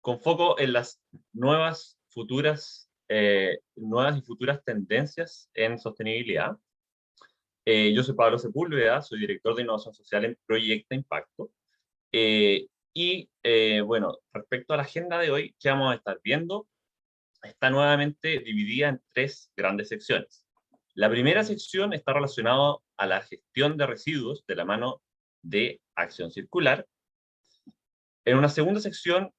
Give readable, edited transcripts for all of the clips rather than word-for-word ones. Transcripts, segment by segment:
con foco en las nuevas y futuras tendencias en sostenibilidad. Yo soy Pablo Sepúlveda, soy director de innovación social en Proyecta Impacto. Bueno, respecto a la agenda de hoy, ¿qué vamos a estar viendo? Está nuevamente dividida en tres grandes secciones. La primera sección está relacionada a la gestión de residuos de la mano de Acción Circular. En una segunda sección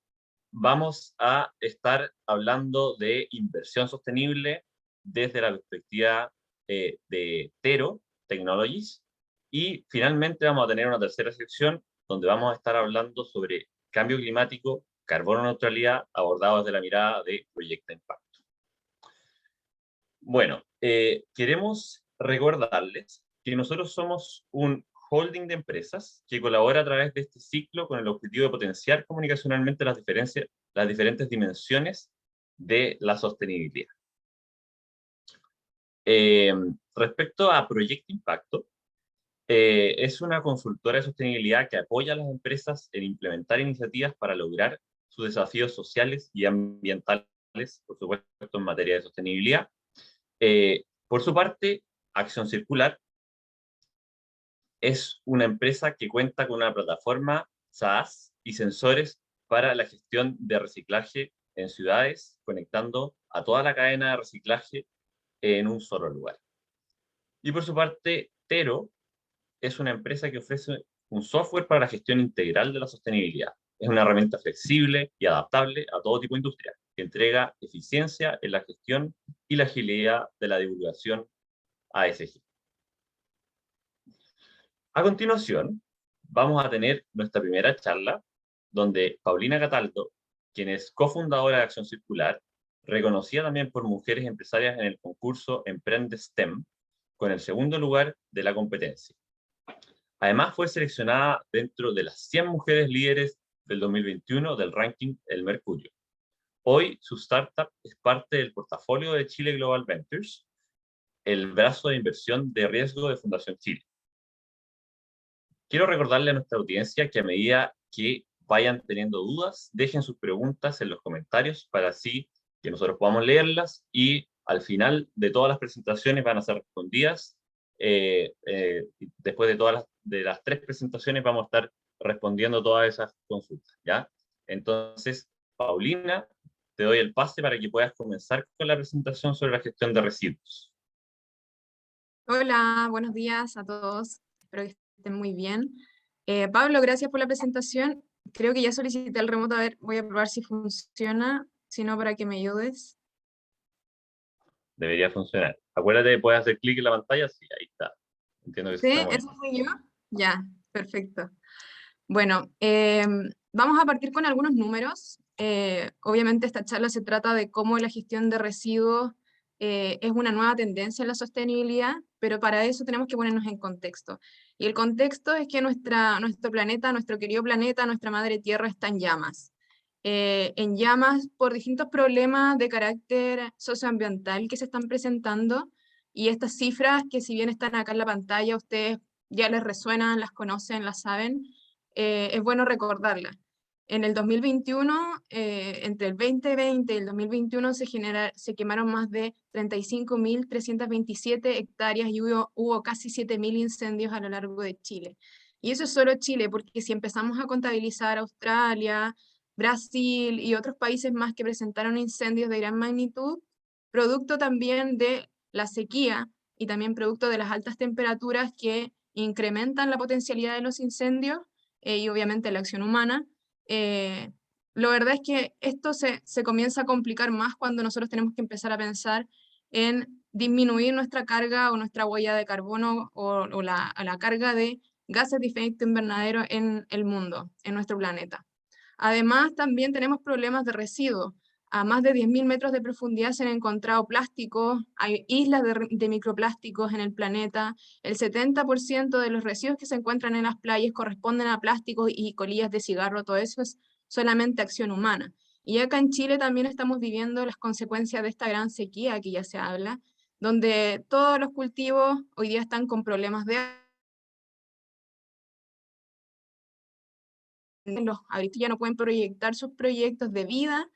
vamos a estar hablando de inversión sostenible desde la perspectiva de Tero Technologies. Y finalmente vamos a tener una tercera sección donde vamos a estar hablando sobre cambio climático, carbono neutralidad, abordado desde la mirada de Proyecta Impacto. Bueno, queremos recordarles que nosotros somos un holding de empresas que colabora a través de este ciclo con el objetivo de potenciar comunicacionalmente las diferentes dimensiones de la sostenibilidad. Respecto a Proyecto Impacto, es una consultora de sostenibilidad que apoya a las empresas en implementar iniciativas para lograr sus desafíos sociales y ambientales, por supuesto, en materia de sostenibilidad. Por su parte, Acción Circular es una empresa que cuenta con una plataforma SaaS y sensores para la gestión de reciclaje en ciudades, conectando a toda la cadena de reciclaje en un solo lugar. Y por su parte, Tero es una empresa que ofrece un software para la gestión integral de la sostenibilidad. Es una herramienta flexible y adaptable a todo tipo de industria, que entrega eficiencia en la gestión y la agilidad de la divulgación ASG. A continuación, vamos a tener nuestra primera charla, donde Paulina Cataldo, quien es cofundadora de Acción Circular, reconocida también por mujeres empresarias en el concurso Emprende STEM, con el segundo lugar de la competencia. Además, fue seleccionada dentro de las 100 mujeres líderes del 2021 del ranking El Mercurio. Hoy, su startup es parte del portafolio de Chile Global Ventures, el brazo de inversión de riesgo de Fundación Chile. Quiero recordarle a nuestra audiencia que a medida que vayan teniendo dudas, dejen sus preguntas en los comentarios para así que nosotros podamos leerlas y al final de todas las presentaciones van a ser respondidas. Después de de las tres presentaciones vamos a estar respondiendo todas esas consultas, ¿ya? Entonces, Paulina, te doy el pase para que puedas comenzar con la presentación sobre la gestión de residuos. Hola, buenos días a todos. Espero que estén muy bien. Pablo, gracias por la presentación. Creo que ya solicité el remoto. A ver, voy a probar si funciona. Si no, para que me ayudes. Debería funcionar. Acuérdate, puedes hacer clic en la pantalla. Sí, ahí está. Entiendo que se ¿Sí? está ¿Eso moviendo. soy yo? Ya, perfecto. Bueno, vamos a partir con algunos números. Obviamente esta charla se trata de cómo la gestión de residuos es una nueva tendencia en la sostenibilidad, pero para eso tenemos que ponernos en contexto. Y el contexto es que nuestro planeta, nuestro querido planeta, nuestra madre tierra está en llamas por distintos problemas de carácter socioambiental que se están presentando, y estas cifras que si bien están acá en la pantalla, ustedes ya les resuenan, las conocen, las saben, es bueno recordarla. En el 2021, entre el 2020 y el 2021 se quemaron más de 35.327 hectáreas y hubo casi 7.000 incendios a lo largo de Chile. Y eso es solo Chile, porque si empezamos a contabilizar Australia, Brasil y otros países más que presentaron incendios de gran magnitud, producto también de la sequía y también producto de las altas temperaturas que incrementan la potencialidad de los incendios, y obviamente la acción humana. La verdad es que esto se comienza a complicar más cuando nosotros tenemos que empezar a pensar en disminuir nuestra carga o nuestra huella de carbono o la carga de gases de efecto invernadero en el mundo, en nuestro planeta. Además, también tenemos problemas de residuos. A más de 10.000 metros de profundidad se han encontrado plásticos, hay islas de microplásticos en el planeta. El 70% de los residuos que se encuentran en las playas corresponden a plásticos y colillas de cigarro. Todo eso es solamente acción humana. Y acá en Chile también estamos viviendo las consecuencias de esta gran sequía que ya se habla, donde todos los cultivos hoy día están con problemas de los agricultores ya no pueden proyectar sus proyectos de vida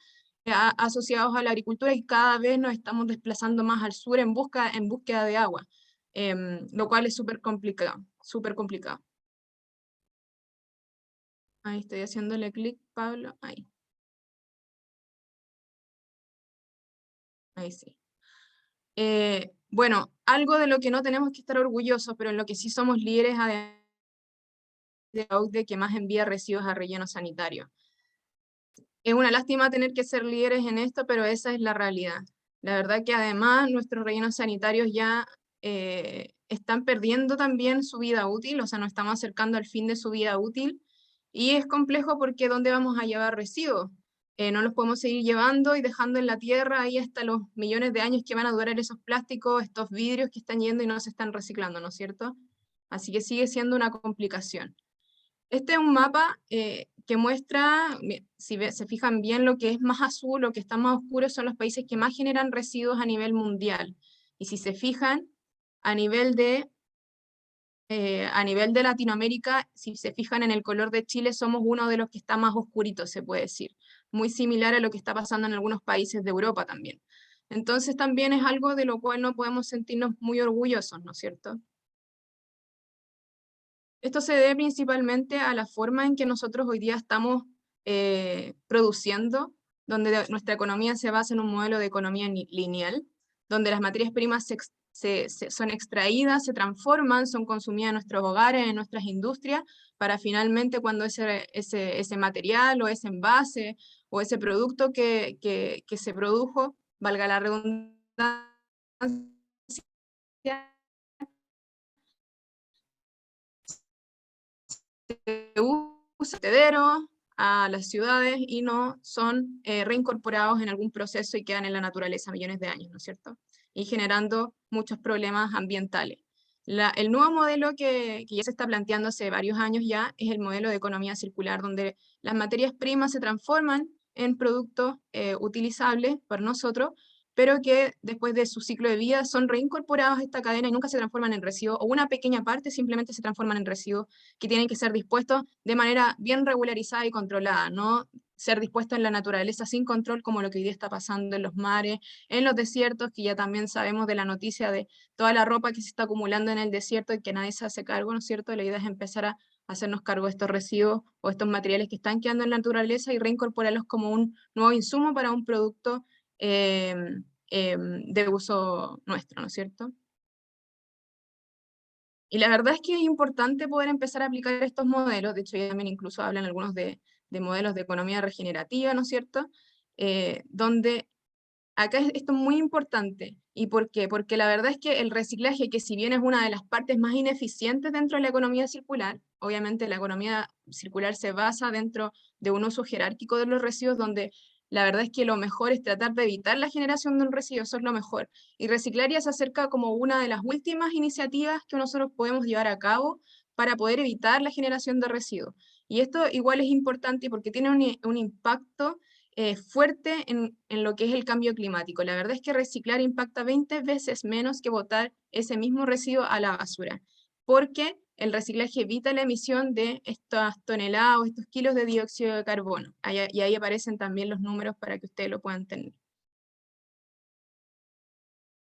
asociados a la agricultura y cada vez nos estamos desplazando más al sur en búsqueda de agua, lo cual es súper complicado, súper complicado. Ahí estoy haciéndole clic, Pablo, ahí. Ahí sí. Bueno, algo de lo que no tenemos que estar orgullosos, pero en lo que sí somos líderes de la OCDE que más envía residuos a relleno sanitario. Es una lástima tener que ser líderes en esto, pero esa es la realidad. La verdad que además nuestros rellenos sanitarios ya están perdiendo también su vida útil, o sea, nos estamos acercando al fin de su vida útil, y es complejo porque ¿dónde vamos a llevar residuos? No los podemos seguir llevando y dejando en la tierra ahí hasta los millones de años que van a durar esos plásticos, estos vidrios que están yendo y no se están reciclando, ¿no es cierto? Así que sigue siendo una complicación. Este es un mapa que muestra, si se fijan bien, lo que es más azul, lo que está más oscuro son los países que más generan residuos a nivel mundial. Y si se fijan, a nivel de Latinoamérica, si se fijan en el color de Chile, somos uno de los que está más oscurito, se puede decir. Muy similar a lo que está pasando en algunos países de Europa también. Entonces también es algo de lo cual no podemos sentirnos muy orgullosos, ¿no es cierto? Esto se debe principalmente a la forma en que nosotros hoy día estamos produciendo, donde nuestra economía se basa en un modelo de economía lineal, donde las materias primas son extraídas, se transforman, son consumidas en nuestros hogares, en nuestras industrias, para finalmente cuando ese material o ese envase o ese producto que se produjo, valga la redundancia, vertederos a las ciudades y no son reincorporados en algún proceso y quedan en la naturaleza millones de años, ¿no es cierto? Y generando muchos problemas ambientales. El nuevo modelo que ya se está planteando hace varios años ya es el modelo de economía circular, donde las materias primas se transforman en productos utilizables por nosotros, pero que después de su ciclo de vida son reincorporados a esta cadena y nunca se transforman en residuos, o una pequeña parte simplemente se transforman en residuos que tienen que ser dispuestos de manera bien regularizada y controlada, no ser dispuestos en la naturaleza sin control como lo que hoy día está pasando en los mares, en los desiertos, que ya también sabemos de la noticia de toda la ropa que se está acumulando en el desierto y que nadie se hace cargo, ¿no es cierto? La idea es empezar a hacernos cargo de estos residuos o estos materiales que están quedando en la naturaleza y reincorporarlos como un nuevo insumo para un producto de uso nuestro, ¿no es cierto? Y la verdad es que es importante poder empezar a aplicar estos modelos, de hecho ya también incluso hablan algunos de modelos de economía regenerativa, ¿no es cierto? Donde acá esto es muy importante. ¿Y por qué? Porque la verdad es que el reciclaje, que si bien es una de las partes más ineficientes dentro de la economía circular, obviamente la economía circular se basa dentro de un uso jerárquico de los residuos, donde la verdad es que lo mejor es tratar de evitar la generación de un residuo, eso es lo mejor. Y reciclar ya se acerca como una de las últimas iniciativas que nosotros podemos llevar a cabo para poder evitar la generación de residuos. Y esto igual es importante porque tiene un impacto fuerte en lo que es el cambio climático. La verdad es que reciclar impacta 20 veces menos que botar ese mismo residuo a la basura, porque el reciclaje evita la emisión de estas toneladas o estos kilos de dióxido de carbono. Y ahí aparecen también los números para que ustedes lo puedan tener.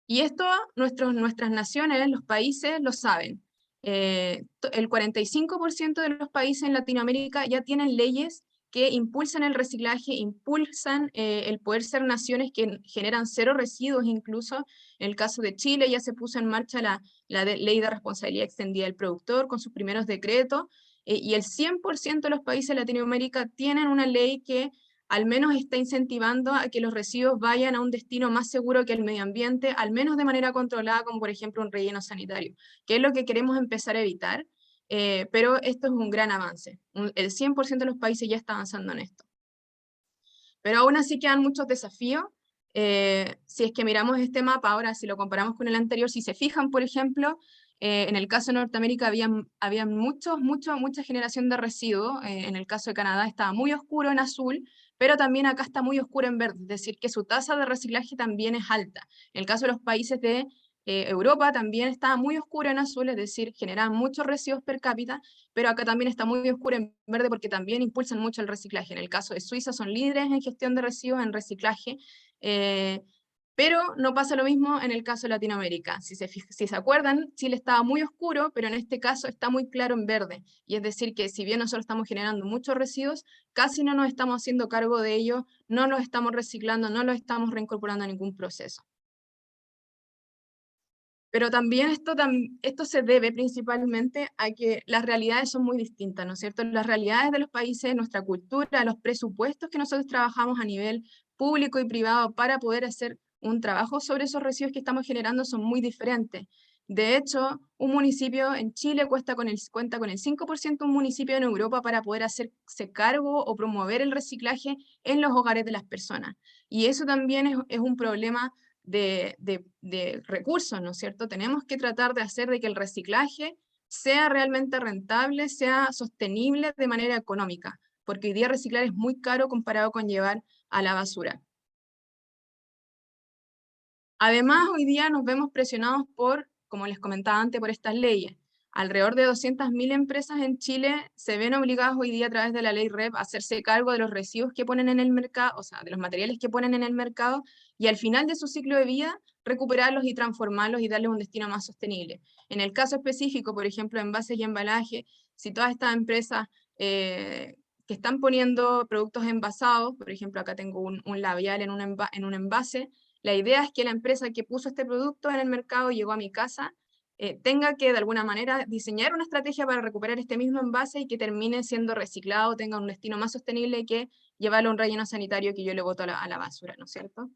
Y esto nuestras naciones, los países, lo saben. El 45% de los países en Latinoamérica ya tienen leyes que impulsan el reciclaje, impulsan el poder ser naciones que generan cero residuos incluso. En el caso de Chile ya se puso en marcha la ley de responsabilidad extendida del productor con sus primeros decretos, y el 100% de los países de Latinoamérica tienen una ley que al menos está incentivando a que los residuos vayan a un destino más seguro que el medio ambiente, al menos de manera controlada, como por ejemplo un relleno sanitario, que es lo que queremos empezar a evitar, pero esto es un gran avance. El 100% de los países ya está avanzando en esto. Pero aún así quedan muchos desafíos. Si es que miramos este mapa, ahora si lo comparamos con el anterior, si se fijan, por ejemplo, en el caso de Norteamérica había mucha generación de residuos. En el caso de Canadá estaba muy oscuro en azul, pero también acá está muy oscuro en verde, es decir, que su tasa de reciclaje también es alta. En el caso de los países de Europa también está muy oscura en azul, es decir, generan muchos residuos per cápita, pero acá también está muy oscura en verde porque también impulsan mucho el reciclaje. En el caso de Suiza son líderes en gestión de residuos, en reciclaje, pero no pasa lo mismo en el caso de Latinoamérica. Si se acuerdan, Chile estaba muy oscuro, pero en este caso está muy claro en verde. Y es decir, que si bien nosotros estamos generando muchos residuos, casi no nos estamos haciendo cargo de ellos, no los estamos reciclando, no los estamos reincorporando a ningún proceso. Pero también esto se debe principalmente a que las realidades son muy distintas, ¿no es cierto? Las realidades de los países, nuestra cultura, los presupuestos que nosotros trabajamos a nivel público y privado para poder hacer un trabajo sobre esos residuos que estamos generando son muy diferentes. De hecho, un municipio en Chile cuenta con el 5% de un municipio en Europa para poder hacerse cargo o promover el reciclaje en los hogares de las personas. Y eso también es un problema de recursos, ¿no es cierto? Tenemos que tratar de hacer de que el reciclaje sea realmente rentable, sea sostenible de manera económica, porque hoy día reciclar es muy caro comparado con llevar a la basura. Además, hoy día nos vemos presionados por, como les comentaba antes, por estas leyes. Alrededor de 200.000 empresas en Chile se ven obligadas hoy día a través de la ley REP a hacerse cargo de los residuos que ponen en el mercado, o sea, de los materiales que ponen en el mercado, y al final de su ciclo de vida recuperarlos y transformarlos y darles un destino más sostenible. En el caso específico, por ejemplo, envases y embalaje, si todas estas empresas que están poniendo productos envasados, por ejemplo, acá tengo un labial en un envase, la idea es que la empresa que puso este producto en el mercado y llegó a mi casa tenga que de alguna manera diseñar una estrategia para recuperar este mismo envase y que termine siendo reciclado, tenga un destino más sostenible que llevarlo a un relleno sanitario que yo le boto a la basura, ¿no es cierto?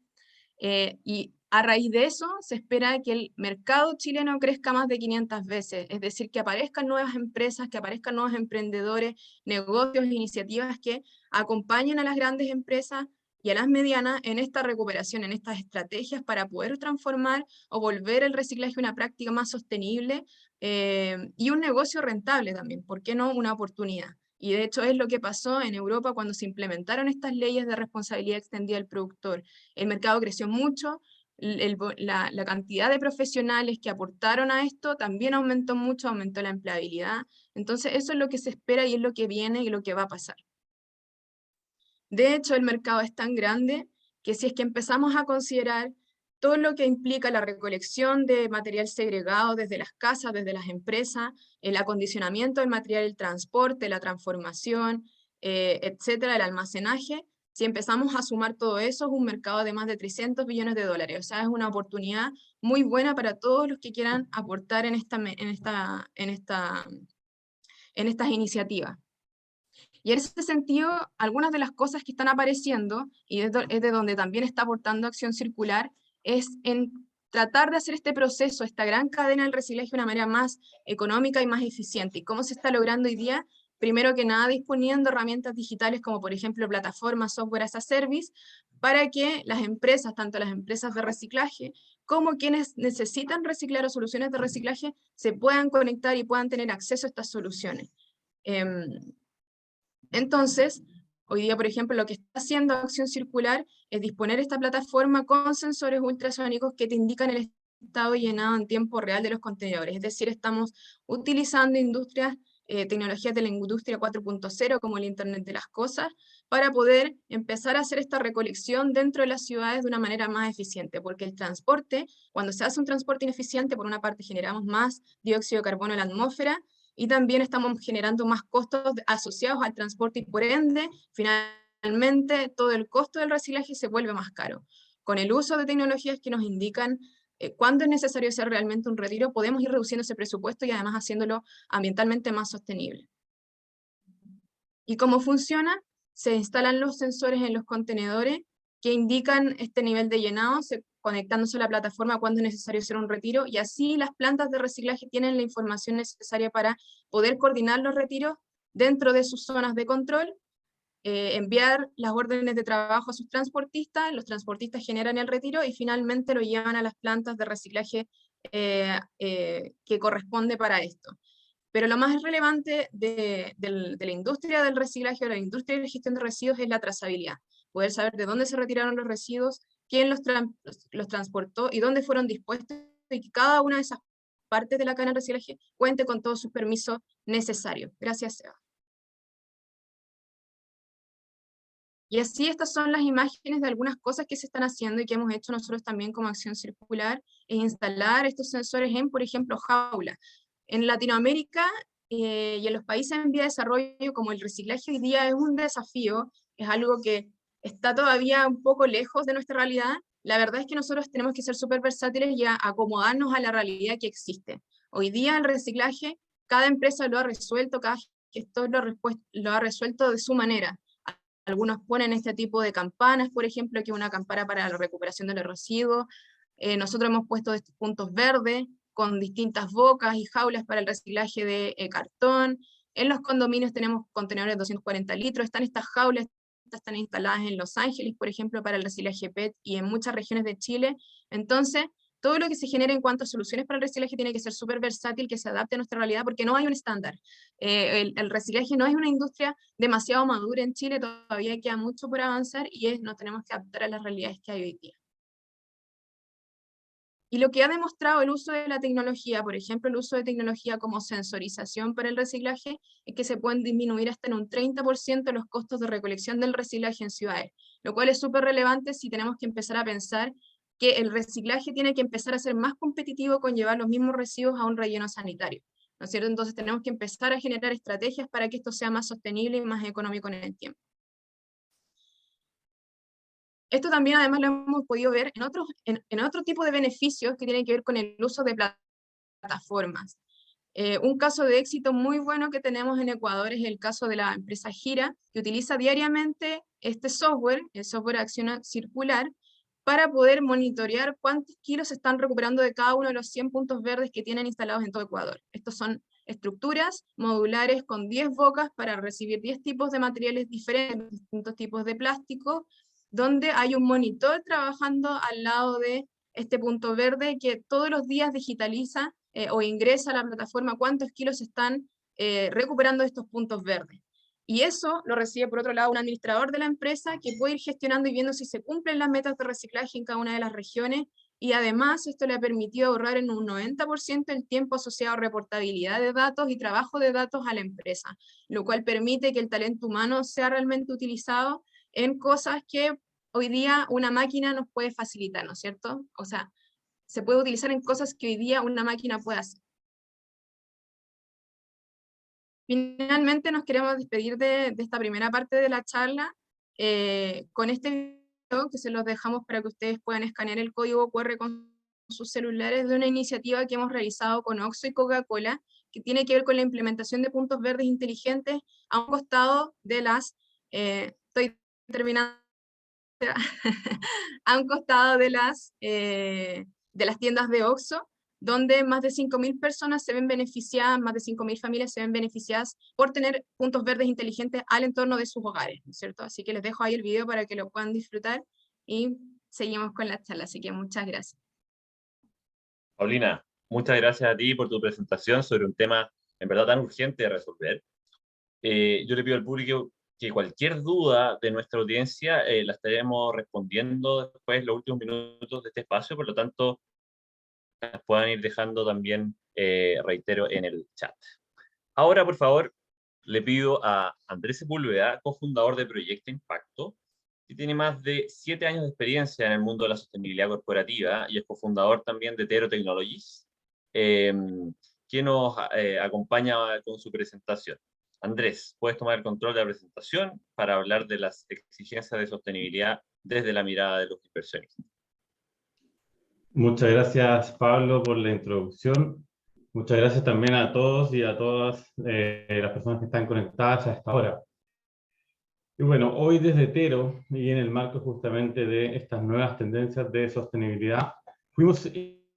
Y a raíz de eso se espera que el mercado chileno crezca más de 500 veces, es decir, que aparezcan nuevas empresas, que aparezcan nuevos emprendedores, negocios, iniciativas que acompañen a las grandes empresas y a las medianas en esta recuperación, en estas estrategias para poder transformar o volver el reciclaje una práctica más sostenible y un negocio rentable también, ¿por qué no una oportunidad? Y de hecho es lo que pasó en Europa cuando se implementaron estas leyes de responsabilidad extendida del productor. El mercado creció mucho, la cantidad de profesionales que aportaron a esto también aumentó mucho, aumentó la empleabilidad. Entonces eso es lo que se espera y es lo que viene y lo que va a pasar. De hecho, el mercado es tan grande que si es que empezamos a considerar todo lo que implica la recolección de material segregado desde las casas, desde las empresas, el acondicionamiento del material, el transporte, la transformación, etcétera, el almacenaje, si empezamos a sumar todo eso, es un mercado de más de 300 billones de dólares. O sea, es una oportunidad muy buena para todos los que quieran aportar en estas iniciativas. Y en ese sentido, algunas de las cosas que están apareciendo, y es de donde también está aportando Acción Circular, es en tratar de hacer este proceso, esta gran cadena del reciclaje de una manera más económica y más eficiente. ¿Y cómo se está logrando hoy día? Primero que nada, disponiendo herramientas digitales como por ejemplo plataformas, software as a service, para que las empresas, tanto las empresas de reciclaje como quienes necesitan reciclar o soluciones de reciclaje, se puedan conectar y puedan tener acceso a estas soluciones. Entonces, hoy día, por ejemplo, lo que está haciendo Acción Circular es disponer esta plataforma con sensores ultrasónicos que te indican el estado llenado en tiempo real de los contenedores. Es decir, estamos utilizando tecnologías de la industria 4.0 como el Internet de las Cosas para poder empezar a hacer esta recolección dentro de las ciudades de una manera más eficiente, porque el transporte, cuando se hace un transporte ineficiente, por una parte generamos más dióxido de carbono en la atmósfera, y también estamos generando más costos asociados al transporte y por ende, finalmente, todo el costo del reciclaje se vuelve más caro. Con el uso de tecnologías que nos indican cuándo es necesario hacer realmente un retiro, podemos ir reduciendo ese presupuesto y además haciéndolo ambientalmente más sostenible. ¿Y cómo funciona? Se instalan los sensores en los contenedores que indican este nivel de llenado, conectándose a la plataforma cuando es necesario hacer un retiro, y así las plantas de reciclaje tienen la información necesaria para poder coordinar los retiros dentro de sus zonas de control, enviar las órdenes de trabajo a sus transportistas, los transportistas generan el retiro y finalmente lo llevan a las plantas de reciclaje que corresponde para esto. Pero lo más relevante de la industria del reciclaje o la industria de la gestión de residuos es la trazabilidad. Poder saber de dónde se retiraron los residuos, quién los transportó y dónde fueron dispuestos y que cada una de esas partes de la cadena de reciclaje cuente con todos sus permisos necesarios. Gracias, Seba. Y así estas son las imágenes de algunas cosas que se están haciendo y que hemos hecho nosotros también como Acción Circular, es instalar estos sensores en, por ejemplo, jaulas. En Latinoamérica y en los países en vía de desarrollo, como el reciclaje hoy día es un desafío, es algo que está todavía un poco lejos de nuestra realidad, la verdad es que nosotros tenemos que ser súper versátiles y acomodarnos a la realidad que existe. Hoy día el reciclaje, cada empresa lo ha resuelto, cada gestor lo ha resuelto de su manera. Algunos ponen este tipo de campanas, por ejemplo, que es una campana para la recuperación de los residuos. Nosotros hemos puesto estos puntos verdes con distintas bocas y jaulas para el reciclaje de cartón. En los condominios tenemos contenedores de 240 litros. Están estas jaulas, están instaladas en Los Ángeles, por ejemplo, para el reciclaje PET y en muchas regiones de Chile. Entonces, todo lo que se genere en cuanto a soluciones para el reciclaje tiene que ser súper versátil, que se adapte a nuestra realidad, porque no hay un estándar. El reciclaje no es una industria demasiado madura en Chile, todavía queda mucho por avanzar y nos tenemos que adaptar a las realidades que hay hoy día. Y lo que ha demostrado el uso de la tecnología, por ejemplo, el uso de tecnología como sensorización para el reciclaje, es que se pueden disminuir hasta en un 30% los costos de recolección del reciclaje en ciudades, lo cual es súper relevante si tenemos que empezar a pensar que el reciclaje tiene que empezar a ser más competitivo con llevar los mismos residuos a un relleno sanitario, ¿no es cierto? Entonces tenemos que empezar a generar estrategias para que esto sea más sostenible y más económico en el tiempo. Esto también además lo hemos podido ver en otro tipo de beneficios que tienen que ver con el uso de plataformas. Un caso de éxito muy bueno que tenemos en Ecuador es el caso de la empresa Gira, que utiliza diariamente este software, el software de acción circular, para poder monitorear cuántos kilos se están recuperando de cada uno de los 100 puntos verdes que tienen instalados en todo Ecuador. Estos son estructuras modulares con 10 bocas para recibir 10 tipos de materiales diferentes, distintos tipos de plástico, donde hay un monitor trabajando al lado de este punto verde que todos los días digitaliza o ingresa a la plataforma cuántos kilos se están recuperando de estos puntos verdes. Y eso lo recibe por otro lado un administrador de la empresa que puede ir gestionando y viendo si se cumplen las metas de reciclaje en cada una de las regiones, y además esto le ha permitido ahorrar en un 90% el tiempo asociado a reportabilidad de datos y trabajo de datos a la empresa, lo cual permite que el talento humano sea realmente utilizado en cosas que hoy día una máquina nos puede facilitar, ¿no es cierto? O sea, se puede utilizar en cosas que hoy día una máquina puede hacer. Finalmente nos queremos despedir de esta primera parte de la charla con este video que se los dejamos para que ustedes puedan escanear el código QR con sus celulares de una iniciativa que hemos realizado con Oxxo y Coca-Cola, que tiene que ver con la implementación de puntos verdes inteligentes a un costado de las, estoy terminando, a un costado de las tiendas de Oxxo, donde más de 5.000 personas se ven beneficiadas, más de 5.000 familias se ven beneficiadas por tener puntos verdes inteligentes al entorno de sus hogares, ¿no es cierto? Así que les dejo ahí el video para que lo puedan disfrutar y seguimos con la charla, así que muchas gracias. Paulina, muchas gracias a ti por tu presentación sobre un tema en verdad tan urgente de resolver. Yo le pido al público que cualquier duda de nuestra audiencia la estaremos respondiendo después en los últimos minutos de este espacio, por lo tanto, las puedan ir dejando también, reitero, en el chat. Ahora, por favor, le pido a Andrés Sepúlveda, cofundador de Proyecto Impacto, que tiene más de 7 años de experiencia en el mundo de la sostenibilidad corporativa y es cofundador también de Tero Technologies, que nos acompaña con su presentación. Andrés, puedes tomar el control de la presentación para hablar de las exigencias de sostenibilidad desde la mirada de los inversionistas. Muchas gracias, Pablo, por la introducción. Muchas gracias también a todos y a todas las personas que están conectadas a esta hora. Y bueno, hoy desde Tero, y en el marco justamente de estas nuevas tendencias de sostenibilidad, fuimos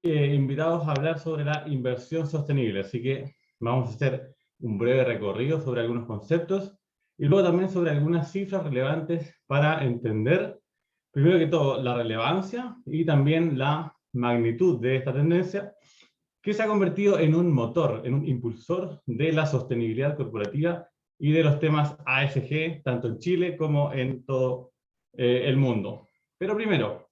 invitados a hablar sobre la inversión sostenible. Así que vamos a hacer un breve recorrido sobre algunos conceptos y luego también sobre algunas cifras relevantes para entender, primero que todo, la relevancia y también la magnitud de esta tendencia, que se ha convertido en un motor, en un impulsor de la sostenibilidad corporativa y de los temas ASG, tanto en Chile como en todo el mundo. Pero primero,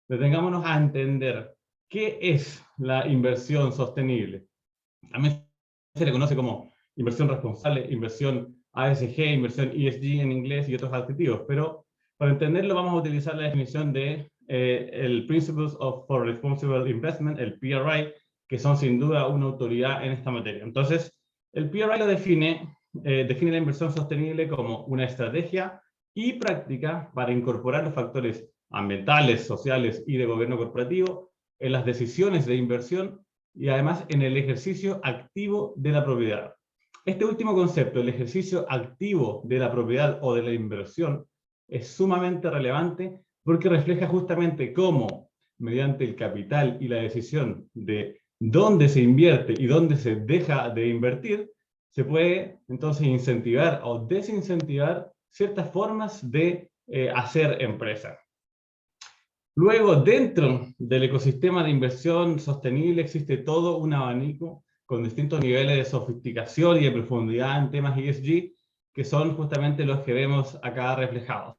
detengámonos a entender ¿Qué es la inversión sostenible? También se le conoce como inversión responsable, inversión ASG, inversión ESG en inglés y otros adjetivos, pero para entenderlo vamos a utilizar la definición de el Principles for Responsible Investment, el PRI, que son sin duda una autoridad en esta materia. Entonces, el PRI lo define la inversión sostenible como una estrategia y práctica para incorporar los factores ambientales, sociales y de gobierno corporativo en las decisiones de inversión y además en el ejercicio activo de la propiedad. Este último concepto, el ejercicio activo de la propiedad o de la inversión, es sumamente relevante porque refleja justamente cómo, mediante el capital y la decisión de dónde se invierte y dónde se deja de invertir, se puede entonces incentivar o desincentivar ciertas formas de hacer empresa. Luego, dentro del ecosistema de inversión sostenible existe todo un abanico con distintos niveles de sofisticación y de profundidad en temas ESG, que son justamente los que vemos acá reflejados.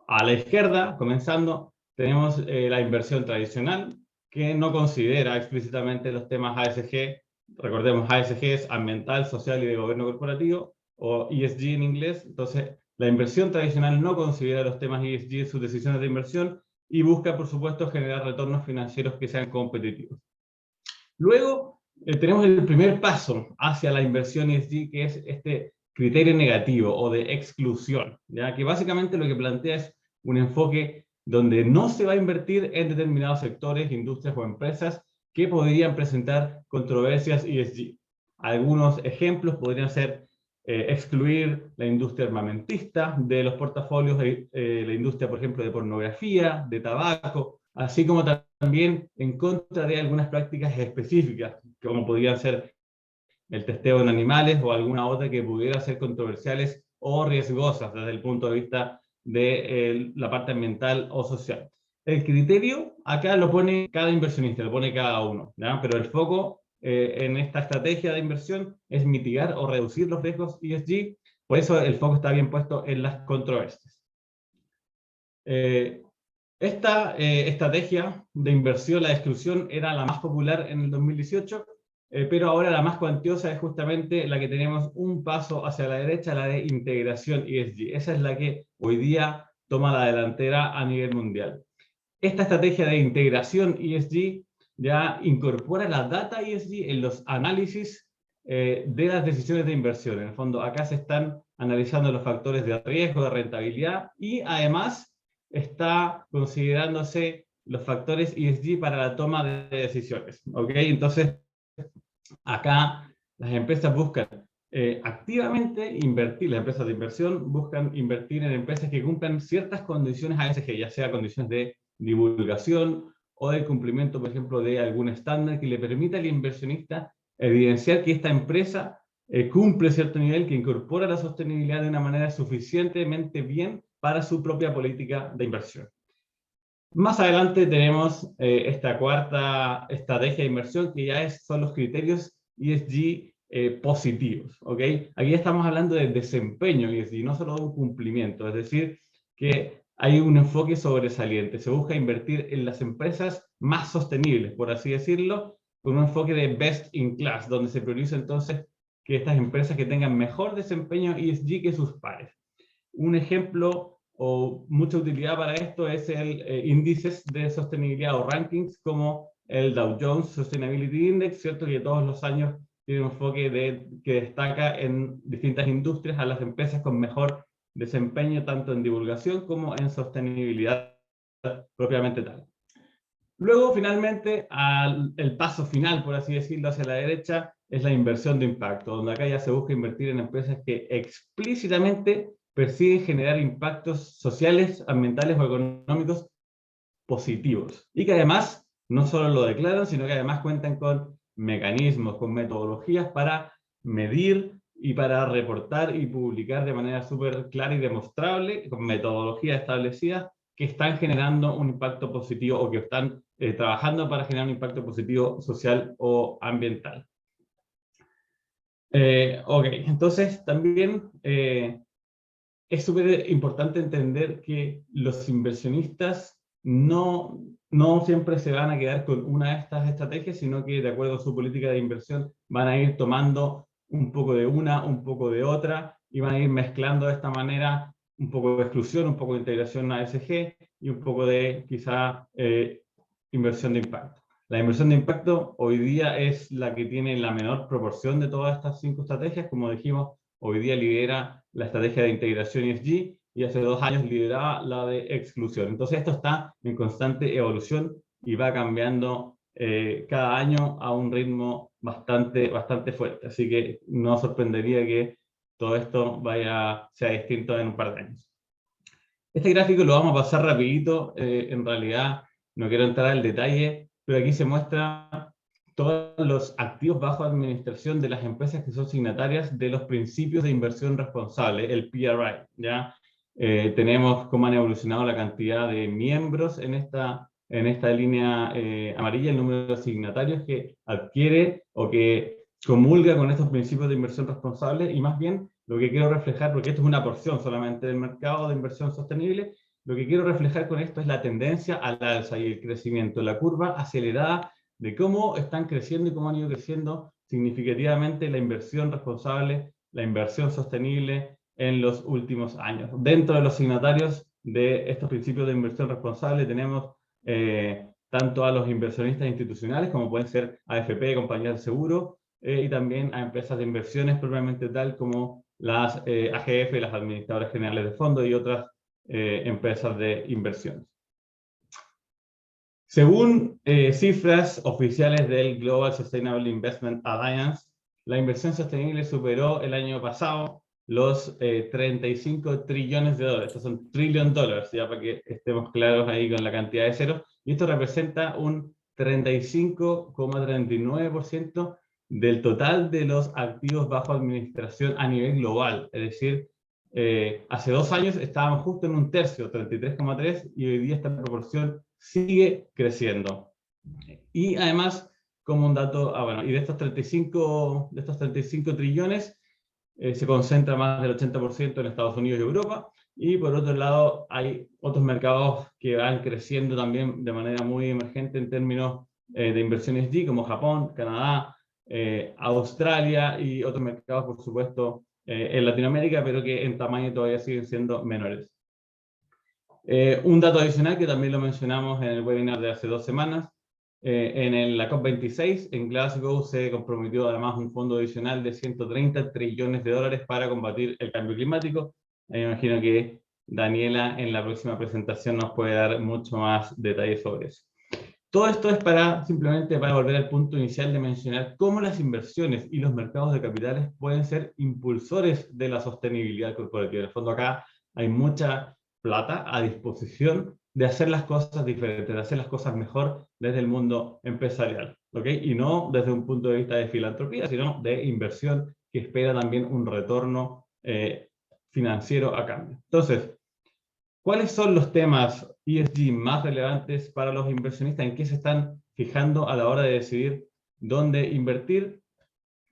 A la izquierda, comenzando, tenemos la inversión tradicional, que no considera explícitamente los temas ASG. Recordemos, ASG es ambiental, social y de gobierno corporativo, o ESG en inglés. Entonces, la inversión tradicional no considera los temas ESG en sus decisiones de inversión, y busca, por supuesto, generar retornos financieros que sean competitivos. Luego, tenemos el primer paso hacia la inversión ESG, que es este criterio negativo o de exclusión, ¿ya? Que básicamente lo que plantea es un enfoque donde no se va a invertir en determinados sectores, industrias o empresas que podrían presentar controversias ESG. Algunos ejemplos podrían ser excluir la industria armamentista de los portafolios, la industria, por ejemplo, de pornografía, de tabaco, así como también en contra de algunas prácticas específicas, como podrían ser el testeo en animales o alguna otra que pudiera ser controversiales o riesgosas desde el punto de vista de la parte ambiental o social. El criterio acá lo pone cada inversionista, lo pone cada uno, ¿ya? Pero el foco en esta estrategia de inversión es mitigar o reducir los riesgos ESG, por eso el foco está bien puesto en las controversias. Esta estrategia de inversión, la exclusión, era la más popular en el 2018, pero ahora la más cuantiosa es justamente la que tenemos un paso hacia la derecha, la de integración ESG. Esa es la que hoy día toma la delantera a nivel mundial. Esta estrategia de integración ESG ya incorpora la data ESG en los análisis de las decisiones de inversión. En el fondo, acá se están analizando los factores de riesgo, de rentabilidad, y además está considerándose los factores ESG para la toma de decisiones. ¿Ok? Entonces, acá las empresas buscan activamente invertir, las empresas de inversión buscan invertir en empresas que cumplan ciertas condiciones ASG, ya sea condiciones de divulgación o del cumplimiento, por ejemplo, de algún estándar que le permita al inversionista evidenciar que esta empresa cumple cierto nivel, que incorpora la sostenibilidad de una manera suficientemente bien para su propia política de inversión. Más adelante tenemos esta cuarta estrategia de inversión, que ya son los criterios ESG positivos, ¿ok? Aquí estamos hablando de desempeño ESG, no solo de un cumplimiento, es decir, que hay un enfoque sobresaliente, se busca invertir en las empresas más sostenibles, por así decirlo, con un enfoque de best in class, donde se prioriza entonces que estas empresas que tengan mejor desempeño ESG que sus pares. Un ejemplo o mucha utilidad para esto es el índices de sostenibilidad o rankings como el Dow Jones Sustainability Index, ¿cierto? Que todos los años tiene un enfoque que destaca en distintas industrias a las empresas con mejor desempeño tanto en divulgación como en sostenibilidad propiamente tal. Luego, finalmente, el paso final, por así decirlo, hacia la derecha, es la inversión de impacto, donde acá ya se busca invertir en empresas que explícitamente persiguen generar impactos sociales, ambientales o económicos positivos. Y que además no solo lo declaran, sino que además cuentan con mecanismos, con metodologías para medir y para reportar y publicar de manera súper clara y demostrable, con metodologías establecidas, que están generando un impacto positivo o que están trabajando para generar un impacto positivo social o ambiental. Ok, entonces también es súper importante entender que los inversionistas no siempre se van a quedar con una de estas estrategias, sino que de acuerdo a su política de inversión van a ir tomando un poco de una, un poco de otra, y van a ir mezclando de esta manera un poco de exclusión, un poco de integración a ESG y un poco de quizá inversión de impacto. La inversión de impacto hoy día es la que tiene la menor proporción de todas estas 5 estrategias. Como dijimos, hoy día lidera la estrategia de integración ESG y hace 2 años lideraba la de exclusión. Entonces esto está en constante evolución y va cambiando cada año a un ritmo bastante fuerte. Así que no sorprendería que todo esto sea distinto en un par de años. Este gráfico lo vamos a pasar rapidito, en realidad no quiero entrar al detalle, pero aquí se muestra todos los activos bajo administración de las empresas que son signatarias de los principios de inversión responsable, el PRI, ¿ya? Tenemos cómo han evolucionado la cantidad de miembros en esta línea amarilla, el número de signatarios que adquiere o que comulga con estos principios de inversión responsable, y más bien lo que quiero reflejar, porque esto es una porción solamente del mercado de inversión sostenible, lo que quiero reflejar con esto es la tendencia al alza y el crecimiento, la curva acelerada de cómo están creciendo y cómo han ido creciendo significativamente la inversión responsable, la inversión sostenible en los últimos años. Dentro de los signatarios de estos principios de inversión responsable tenemos tanto a los inversionistas institucionales, como pueden ser AFP, compañías de seguro, y también a empresas de inversiones propiamente tal como las AGF, las administradoras generales de fondos y otras empresas de inversiones. Según cifras oficiales del Global Sustainable Investment Alliance, la inversión sostenible superó el año pasado los 35 trillones de dólares. Estos son trillion dollars, ya para que estemos claros ahí con la cantidad de ceros. Y esto representa un 35,39% del total de los activos bajo administración a nivel global. Es decir, hace 2 años estábamos justo en un tercio, 33,3%, y hoy día esta proporción sigue creciendo. Y además, como un dato, bueno, y de estos 35 trillones, se concentra más del 80% en Estados Unidos y Europa, y por otro lado hay otros mercados que van creciendo también de manera muy emergente en términos de inversiones ESG, como Japón, Canadá, Australia y otros mercados, por supuesto, en Latinoamérica, pero que en tamaño todavía siguen siendo menores. Un dato adicional que también lo mencionamos en el webinar de hace 2 semanas, en la COP26 en Glasgow se comprometió además un fondo adicional de 130 trillones de dólares para combatir el cambio climático. Me imagino que Daniela en la próxima presentación nos puede dar mucho más detalles sobre eso. Todo esto es simplemente para volver al punto inicial de mencionar cómo las inversiones y los mercados de capitales pueden ser impulsores de la sostenibilidad corporativa. En el fondo acá hay mucha plata a disposición de hacer las cosas diferentes, de hacer las cosas mejor desde el mundo empresarial, ¿ok? Y no desde un punto de vista de filantropía, sino de inversión que espera también un retorno financiero a cambio. Entonces, ¿cuáles son los temas ESG más relevantes para los inversionistas? ¿En qué se están fijando a la hora de decidir dónde invertir?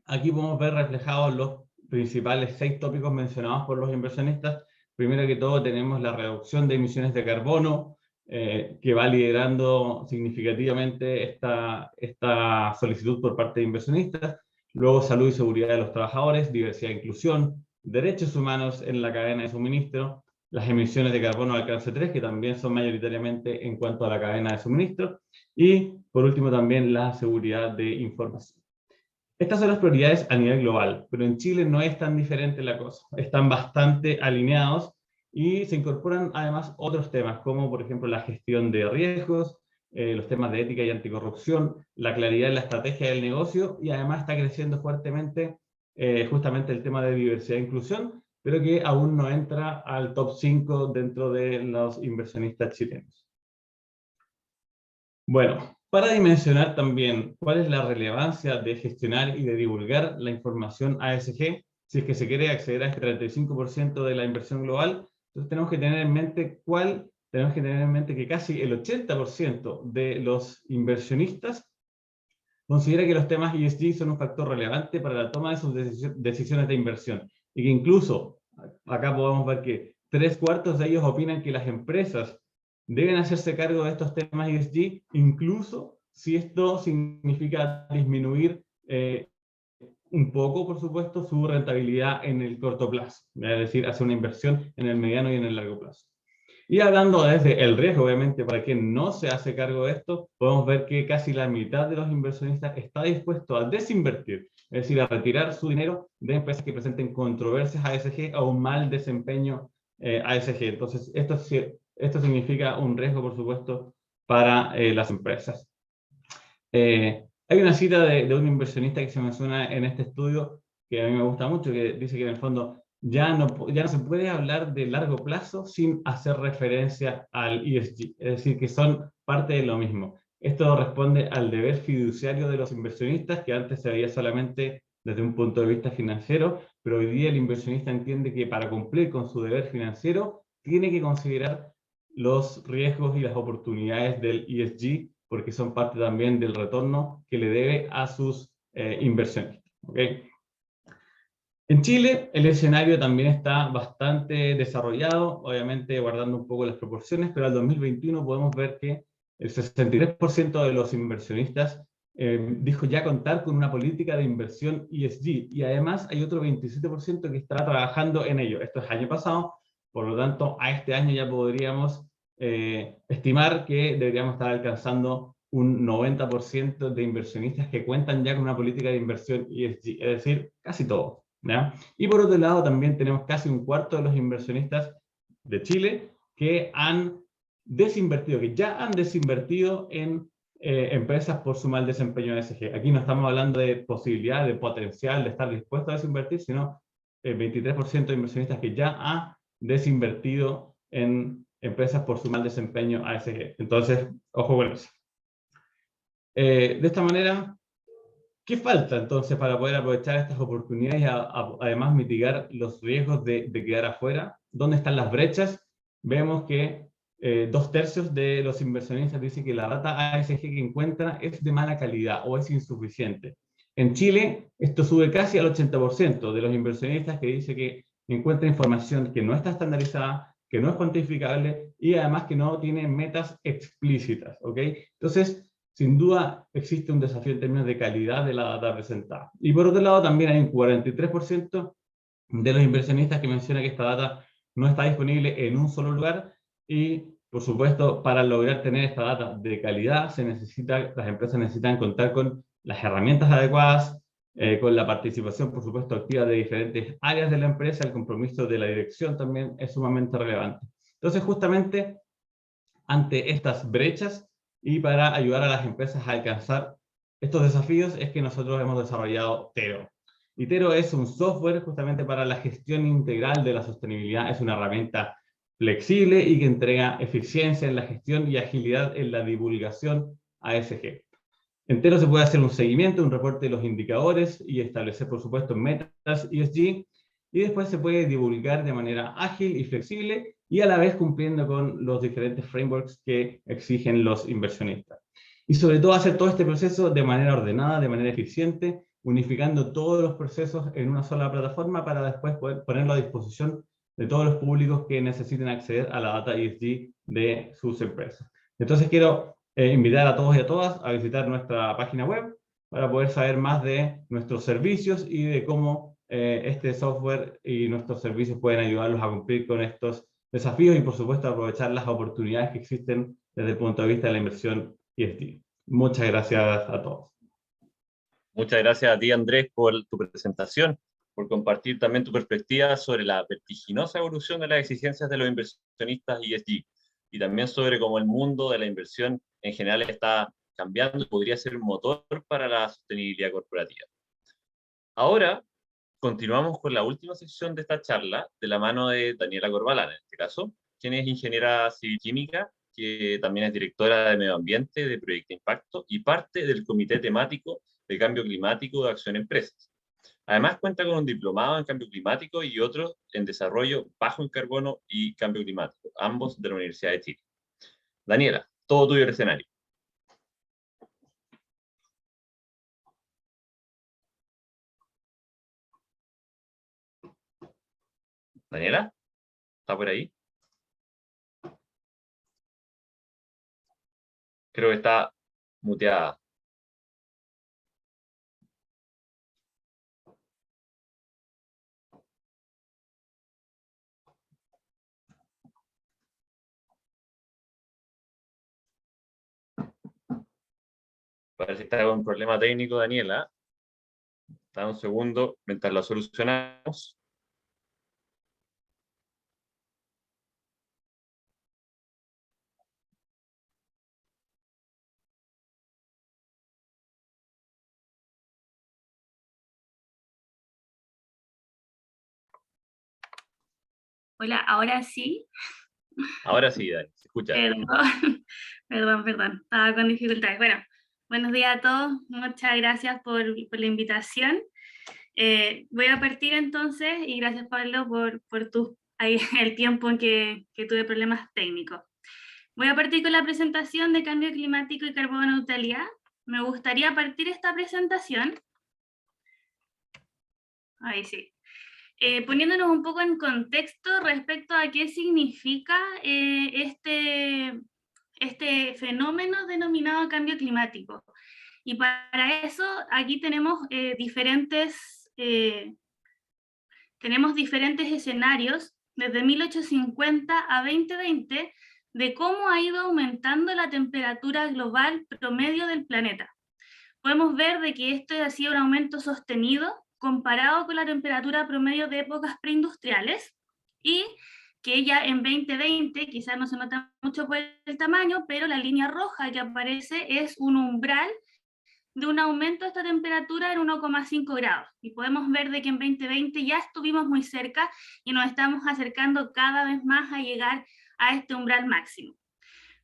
Aquí podemos ver reflejados los principales 6 tópicos mencionados por los inversionistas. Primero que todo tenemos la reducción de emisiones de carbono, que va liderando significativamente esta solicitud por parte de inversionistas. Luego salud y seguridad de los trabajadores, diversidad e inclusión, derechos humanos en la cadena de suministro, las emisiones de carbono de alcance 3, que también son mayoritariamente en cuanto a la cadena de suministro, y por último también la seguridad de información. Estas son las prioridades a nivel global, pero en Chile no es tan diferente la cosa. Están bastante alineados y se incorporan además otros temas, como por ejemplo la gestión de riesgos, los temas de ética y anticorrupción, la claridad en la estrategia del negocio, y además está creciendo fuertemente justamente el tema de diversidad e inclusión, pero que aún no entra al top 5 dentro de los inversionistas chilenos. Bueno, para dimensionar también cuál es la relevancia de gestionar y de divulgar la información ASG, si es que se quiere acceder a este 35% de la inversión global, entonces tenemos que tener en mente que casi el 80% de los inversionistas considera que los temas ESG son un factor relevante para la toma de sus decisiones de inversión, y que incluso, acá podemos ver que 3/4 de ellos opinan que las empresas deben hacerse cargo de estos temas ESG, incluso si esto significa disminuir un poco, por supuesto, su rentabilidad en el corto plazo, es decir, hacer una inversión en el mediano y en el largo plazo. Y hablando desde el riesgo, obviamente, para quien no se hace cargo de esto, podemos ver que casi la mitad de los inversionistas está dispuesto a desinvertir, es decir, a retirar su dinero de empresas que presenten controversias ASG o un mal desempeño ASG. Entonces, esto significa un riesgo, por supuesto, para las empresas. Hay una cita de un inversionista que se menciona en este estudio que a mí me gusta mucho, que dice que en el fondo ya no se puede hablar de largo plazo sin hacer referencia al ESG, es decir, que son parte de lo mismo. Esto responde al deber fiduciario de los inversionistas, que antes se veía solamente desde un punto de vista financiero, pero hoy día el inversionista entiende que para cumplir con su deber financiero tiene que considerar los riesgos y las oportunidades del ESG, porque son parte también del retorno que le debe a sus inversionistas. ¿Okay? En Chile, el escenario también está bastante desarrollado, obviamente guardando un poco las proporciones, pero al 2021 podemos ver que el 63% de los inversionistas dijo ya contar con una política de inversión ESG, y además hay otro 27% que está trabajando en ello. Esto es año pasado, por lo tanto, a este año ya podríamos estimar que deberíamos estar alcanzando un 90% de inversionistas que cuentan ya con una política de inversión ESG, es decir, casi todos. ¿Ya? Y por otro lado, también tenemos casi un cuarto de los inversionistas de Chile que han desinvertido, que ya han desinvertido en empresas por su mal desempeño en ESG. Aquí no estamos hablando de posibilidad, de potencial, de estar dispuesto a desinvertir, sino el 23% de inversionistas que ya ha desinvertido en empresas por su mal desempeño ESG. Entonces, ojo con eso. De esta manera, ¿qué falta entonces para poder aprovechar estas oportunidades y además mitigar los riesgos de quedar afuera? ¿Dónde están las brechas? Vemos que 2/3 de los inversionistas dicen que la data ASG que encuentran es de mala calidad o es insuficiente. En Chile, esto sube casi al 80% de los inversionistas que dice que encuentra información que no está estandarizada, que no es cuantificable y además que no tiene metas explícitas. ¿Ok? Entonces, sin duda existe un desafío en términos de calidad de la data presentada. Y por otro lado, también hay un 43% de los inversionistas que menciona que esta data no está disponible en un solo lugar y, por supuesto, para lograr tener esta data de calidad, las empresas necesitan contar con las herramientas adecuadas, con la participación, por supuesto, activa de diferentes áreas de la empresa. El compromiso de la dirección también es sumamente relevante. Entonces, justamente, ante estas brechas, y para ayudar a las empresas a alcanzar estos desafíos es que nosotros hemos desarrollado Tero. Y Tero es un software justamente para la gestión integral de la sostenibilidad. Es una herramienta flexible y que entrega eficiencia en la gestión y agilidad en la divulgación ASG. En Tero se puede hacer un seguimiento, un reporte de los indicadores y establecer, por supuesto, metas ESG, y después se puede divulgar de manera ágil y flexible y a la vez cumpliendo con los diferentes frameworks que exigen los inversionistas. Y sobre todo hacer todo este proceso de manera ordenada, de manera eficiente, unificando todos los procesos en una sola plataforma para después poder ponerlo a disposición de todos los públicos que necesiten acceder a la data ESG de sus empresas. Entonces quiero invitar a todos y a todas a visitar nuestra página web para poder saber más de nuestros servicios y de cómo este software y nuestros servicios pueden ayudarlos a cumplir con estos desafíos y, por supuesto, aprovechar las oportunidades que existen desde el punto de vista de la inversión ESG. Muchas gracias a todos. Muchas gracias a ti, Andrés, por tu presentación, por compartir también tu perspectiva sobre la vertiginosa evolución de las exigencias de los inversionistas ESG y también sobre cómo el mundo de la inversión en general está cambiando y podría ser un motor para la sostenibilidad corporativa. Ahora, continuamos con la última sección de esta charla, de la mano de Daniela Corbalán, en este caso, quien es ingeniera civil química, que también es directora de Medio Ambiente de Proyecto Impacto y parte del Comité Temático de Cambio Climático de Acción Empresas. Además, cuenta con un diplomado en Cambio Climático y otro en Desarrollo Bajo en Carbono y Cambio Climático, ambos de la Universidad de Chile. Daniela, todo tuyo el escenario. Daniela, ¿está por ahí? Creo que está muteada. Parece que está con un problema técnico, Daniela. Está un segundo mientras lo solucionamos. Hola, ahora sí. Ahora sí, Dani, se escucha. Perdón, perdón, estaba con dificultades. Bueno, buenos días a todos, muchas gracias por la invitación. Voy a partir entonces, y gracias Pablo por el tiempo en que tuve problemas técnicos. Voy a partir con la presentación de cambio climático y carbono neutralidad. Me gustaría partir esta presentación. Ahí sí. Poniéndonos un poco en contexto respecto a qué significa este fenómeno denominado cambio climático. Y para eso aquí tenemos diferentes escenarios desde 1850 a 2020 de cómo ha ido aumentando la temperatura global promedio del planeta. Podemos ver de que esto ha sido un aumento sostenido comparado con la temperatura promedio de épocas preindustriales, y que ya en 2020, quizás no se nota mucho por el tamaño, pero la línea roja que aparece es un umbral de un aumento de esta temperatura en 1,5 grados. Y podemos ver de que en 2020 ya estuvimos muy cerca y nos estamos acercando cada vez más a llegar a este umbral máximo.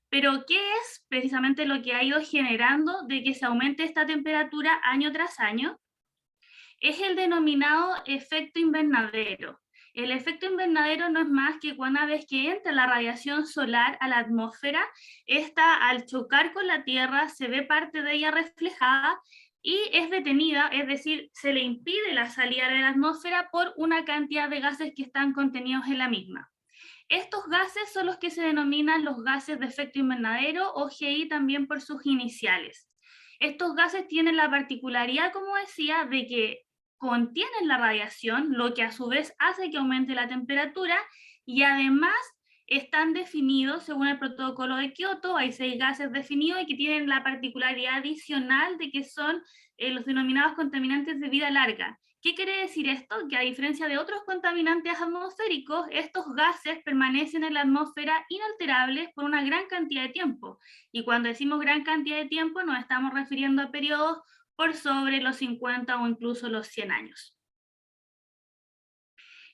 Pero ¿qué es precisamente lo que ha ido generando de que se aumente esta temperatura año tras año? Es el denominado efecto invernadero. El efecto invernadero no es más que una vez que entra la radiación solar a la atmósfera, esta al chocar con la Tierra se ve parte de ella reflejada y es detenida, es decir, se le impide la salida de la atmósfera por una cantidad de gases que están contenidos en la misma. Estos gases son los que se denominan los gases de efecto invernadero, o GI también por sus iniciales. Estos gases tienen la particularidad, como decía, de que contienen la radiación, lo que a su vez hace que aumente la temperatura, y además están definidos según el protocolo de Kioto. Hay 6 gases definidos y que tienen la particularidad adicional de que son los denominados contaminantes de vida larga. ¿Qué quiere decir esto? Que a diferencia de otros contaminantes atmosféricos, estos gases permanecen en la atmósfera inalterables por una gran cantidad de tiempo. Y cuando decimos gran cantidad de tiempo, nos estamos refiriendo a periodos por sobre los 50 o incluso los 100 años.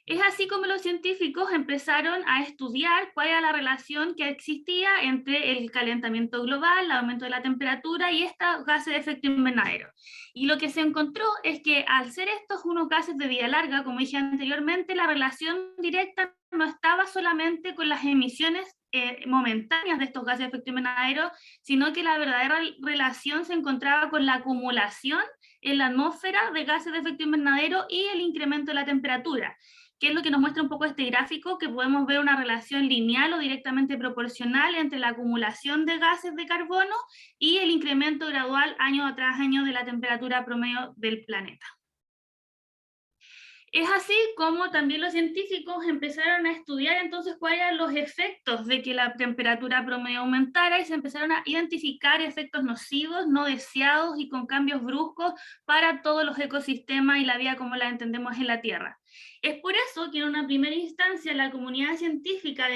Es así como los científicos empezaron a estudiar cuál era la relación que existía entre el calentamiento global, el aumento de la temperatura y estos gases de efecto invernadero. Y lo que se encontró es que al ser estos unos gases de vida larga, como dije anteriormente, la relación directa no estaba solamente con las emisiones momentáneas de estos gases de efecto invernadero, sino que la verdadera relación se encontraba con la acumulación en la atmósfera de gases de efecto invernadero y el incremento de la temperatura, que es lo que nos muestra un poco este gráfico, que podemos ver una relación lineal o directamente proporcional entre la acumulación de gases de carbono y el incremento gradual año tras año de la temperatura promedio del planeta. Es así como también los científicos empezaron a estudiar entonces cuáles eran los efectos de que la temperatura promedio aumentara, y se empezaron a identificar efectos nocivos, no deseados y con cambios bruscos para todos los ecosistemas y la vida como la entendemos en la Tierra. Es por eso que en una primera instancia la comunidad científica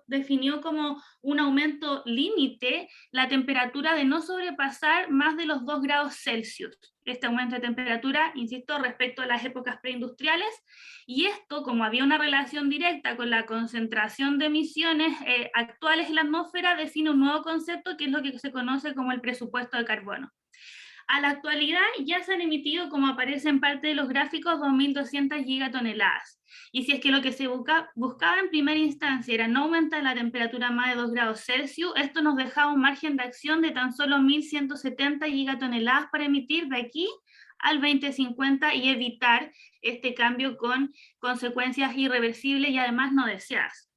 definió como un aumento límite la temperatura de no sobrepasar más de los 2 grados Celsius. Este aumento de temperatura, insisto, respecto a las épocas preindustriales, y esto, como había una relación directa con la concentración de emisiones actuales en la atmósfera, define un nuevo concepto que es lo que se conoce como el presupuesto de carbono. A la actualidad ya se han emitido, como aparece en parte de los gráficos, 2.200 gigatoneladas. Y si es que lo que se buscaba en primera instancia era no aumentar la temperatura más de 2 grados Celsius, esto nos dejaba un margen de acción de tan solo 1.170 gigatoneladas para emitir de aquí al 2050 y evitar este cambio con consecuencias irreversibles y además no deseadas.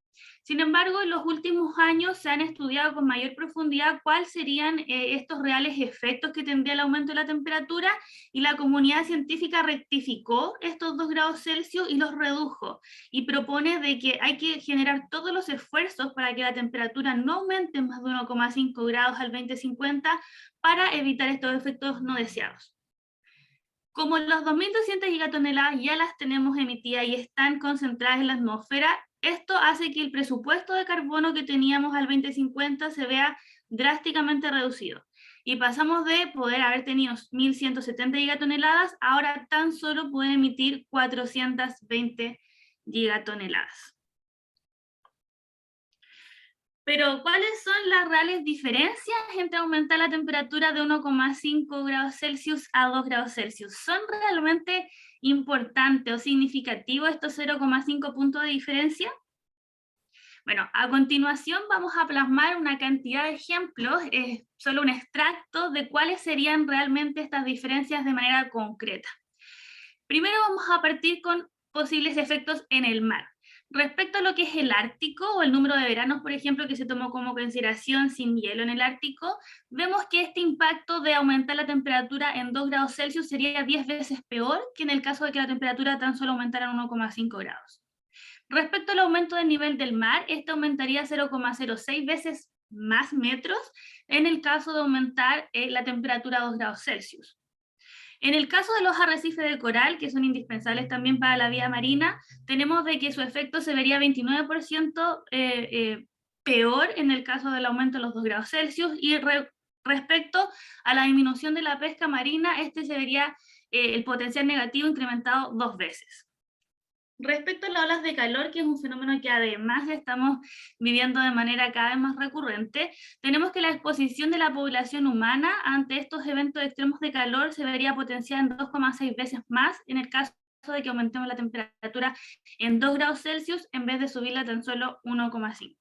Sin embargo, en los últimos años se han estudiado con mayor profundidad cuáles serían estos reales efectos que tendría el aumento de la temperatura, y la comunidad científica rectificó estos 2 grados Celsius y los redujo, y propone de que hay que generar todos los esfuerzos para que la temperatura no aumente más de 1,5 grados al 2050 para evitar estos efectos no deseados. Como las 2.200 gigatoneladas ya las tenemos emitidas y están concentradas en la atmósfera, esto hace que el presupuesto de carbono que teníamos al 2050 se vea drásticamente reducido. Y pasamos de poder haber tenido 1.170 gigatoneladas, ahora tan solo pueden emitir 420 gigatoneladas. Pero, ¿cuáles son las reales diferencias entre aumentar la temperatura de 1,5 grados Celsius a 2 grados Celsius? ¿Son realmente importantes o significativos estos 0,5 puntos de diferencia? Bueno, a continuación vamos a plasmar una cantidad de ejemplos, solo un extracto de cuáles serían realmente estas diferencias de manera concreta. Primero vamos a partir con posibles efectos en el mar. Respecto a lo que es el Ártico, o el número de veranos, por ejemplo, que se tomó como consideración sin hielo en el Ártico, vemos que este impacto de aumentar la temperatura en 2 grados Celsius sería 10 veces peor que en el caso de que la temperatura tan solo aumentara en 1,5 grados. Respecto al aumento del nivel del mar, este aumentaría 0,06 veces más metros en el caso de aumentar la temperatura a 2 grados Celsius. En el caso de los arrecifes de coral, que son indispensables también para la vida marina, tenemos de que su efecto se vería 29% peor en el caso del aumento de los 2 grados Celsius, y respecto a la disminución de la pesca marina, este se vería el potencial negativo incrementado 2 veces. Respecto a las olas de calor, que es un fenómeno que además estamos viviendo de manera cada vez más recurrente, tenemos que la exposición de la población humana ante estos eventos extremos de calor se vería potenciada en 2,6 veces más en el caso de que aumentemos la temperatura en 2 grados Celsius en vez de subirla tan solo 1,5.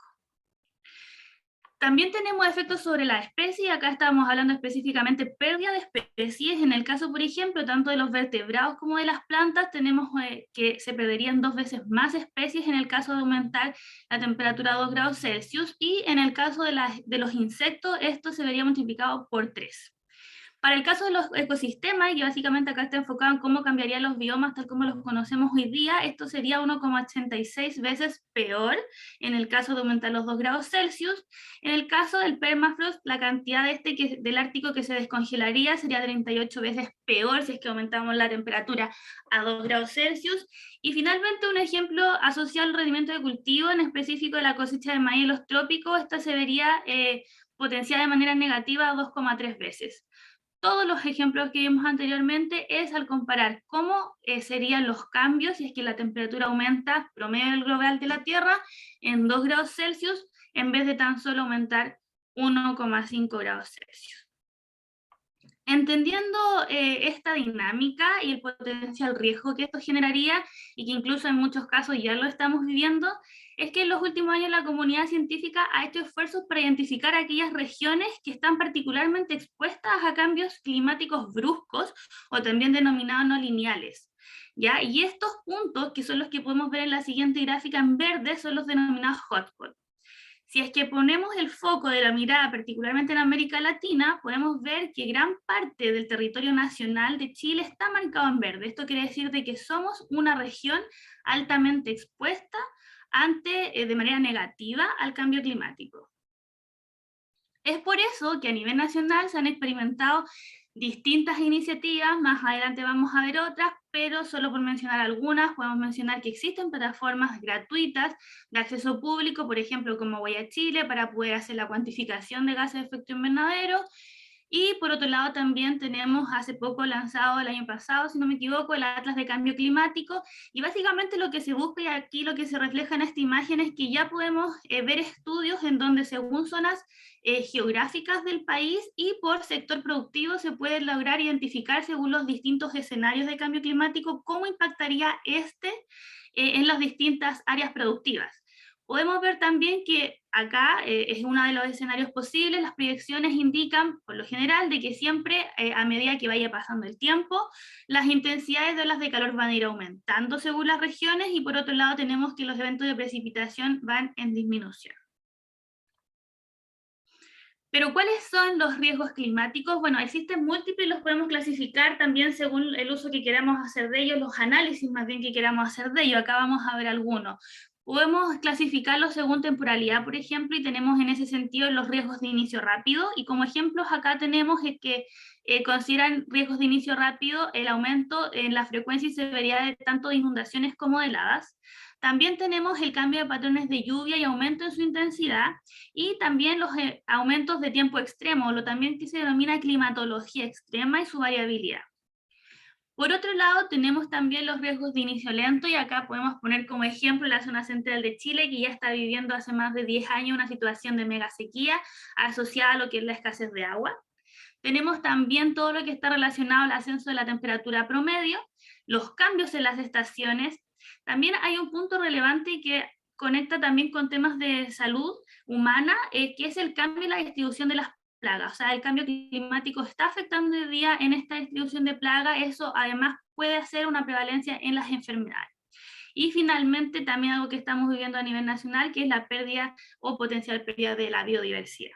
También tenemos efectos sobre la especie, acá estamos hablando específicamente de pérdida de especies. En el caso, por ejemplo, tanto de los vertebrados como de las plantas, tenemos que se perderían 2 veces más especies en el caso de aumentar la temperatura a 2 grados Celsius, y en el caso de los insectos, esto se vería multiplicado por 3. Para el caso de los ecosistemas, y básicamente acá está enfocado en cómo cambiarían los biomas tal como los conocemos hoy día, esto sería 1,86 veces peor en el caso de aumentar los 2 grados Celsius. En el caso del permafrost, la cantidad del Ártico que se descongelaría sería 38 veces peor si es que aumentamos la temperatura a 2 grados Celsius. Y finalmente, un ejemplo asociado al rendimiento de cultivo, en específico de la cosecha de maíz en los trópicos, esta se vería potenciada de manera negativa a 2,3 veces. Todos los ejemplos que vimos anteriormente es al comparar cómo serían los cambios si es que la temperatura aumenta promedio global de la Tierra en 2 grados Celsius en vez de tan solo aumentar 1,5 grados Celsius. Entendiendo esta dinámica y el potencial riesgo que esto generaría, y que incluso en muchos casos ya lo estamos viviendo, es que en los últimos años la comunidad científica ha hecho esfuerzos para identificar aquellas regiones que están particularmente expuestas a cambios climáticos bruscos, o también denominados no lineales, ¿ya? Y estos puntos, que son los que podemos ver en la siguiente gráfica en verde, son los denominados hotspots. Si es que ponemos el foco de la mirada particularmente en América Latina, podemos ver que gran parte del territorio nacional de Chile está marcado en verde. Esto quiere decir de que somos una región altamente expuesta de manera negativa al cambio climático. Es por eso que a nivel nacional se han experimentado distintas iniciativas, más adelante vamos a ver otras, pero solo por mencionar algunas, podemos mencionar que existen plataformas gratuitas de acceso público, por ejemplo como Huella Chile, para poder hacer la cuantificación de gases de efecto invernadero. Y por otro lado también tenemos hace poco lanzado el año pasado, si no me equivoco, el Atlas de Cambio Climático, y básicamente lo que se busca, y aquí lo que se refleja en esta imagen, es que ya podemos ver estudios en donde según zonas geográficas del país y por sector productivo se puede lograr identificar según los distintos escenarios de cambio climático cómo impactaría en las distintas áreas productivas. Podemos ver también que acá es uno de los escenarios posibles. Las proyecciones indican, por lo general, de que siempre, a medida que vaya pasando el tiempo, las intensidades de olas de calor van a ir aumentando según las regiones, y por otro lado tenemos que los eventos de precipitación van en disminución. Pero ¿cuáles son los riesgos climáticos? Bueno, existen múltiples, los podemos clasificar también según el uso que queramos hacer de ellos, los análisis más bien que queramos hacer de ellos. Acá vamos a ver algunos. Podemos clasificarlos según temporalidad, por ejemplo, y tenemos en ese sentido los riesgos de inicio rápido, y como ejemplos acá tenemos que consideran riesgos de inicio rápido el aumento en la frecuencia y severidad de tanto de inundaciones como de heladas. También tenemos el cambio de patrones de lluvia y aumento en su intensidad, y también los aumentos de tiempo extremo, lo también que se denomina climatología extrema y su variabilidad. Por otro lado, tenemos también los riesgos de inicio lento, y acá podemos poner como ejemplo la zona central de Chile, que ya está viviendo hace más de 10 años una situación de mega sequía asociada a lo que es la escasez de agua. Tenemos también todo lo que está relacionado al ascenso de la temperatura promedio, los cambios en las estaciones. También hay un punto relevante que conecta también con temas de salud humana, que es el cambio en la distribución de las plagas. O sea, el cambio climático está afectando hoy día en esta distribución de plagas. Eso además puede hacer una prevalencia en las enfermedades. Y finalmente también algo que estamos viviendo a nivel nacional, que es la pérdida o potencial pérdida de la biodiversidad.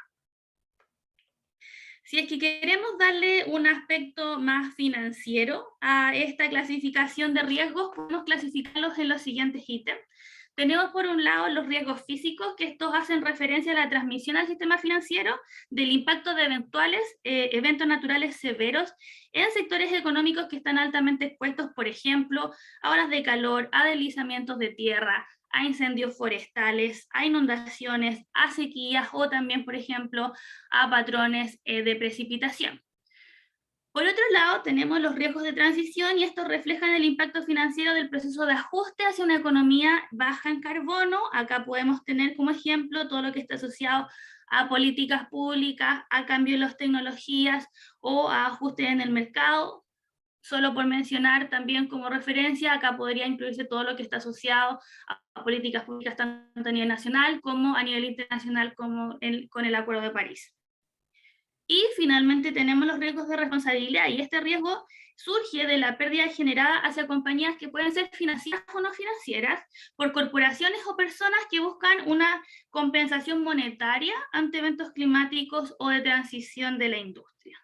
Si es que queremos darle un aspecto más financiero a esta clasificación de riesgos, podemos clasificarlos en los siguientes ítems. Tenemos por un lado los riesgos físicos, que estos hacen referencia a la transmisión al sistema financiero del impacto de eventuales eventos naturales severos en sectores económicos que están altamente expuestos, por ejemplo, a olas de calor, a deslizamientos de tierra, a incendios forestales, a inundaciones, a sequías, o también, por ejemplo, a patrones de precipitación. Por otro lado, tenemos los riesgos de transición, y estos reflejan el impacto financiero del proceso de ajuste hacia una economía baja en carbono. Acá podemos tener como ejemplo todo lo que está asociado a políticas públicas, a cambio en las tecnologías o a ajustes en el mercado. Solo por mencionar también como referencia, acá podría incluirse todo lo que está asociado a políticas públicas tanto a nivel nacional como a nivel internacional, como con el Acuerdo de París. Y finalmente tenemos los riesgos de responsabilidad, y este riesgo surge de la pérdida generada hacia compañías que pueden ser financieras o no financieras, por corporaciones o personas que buscan una compensación monetaria ante eventos climáticos o de transición de la industria.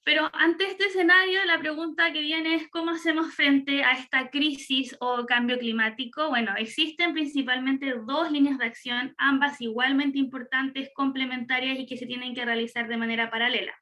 Pero ante este escenario, la pregunta que viene es ¿cómo hacemos frente a esta crisis o cambio climático? Bueno, existen principalmente dos líneas de acción, ambas igualmente importantes, complementarias y que se tienen que realizar de manera paralela.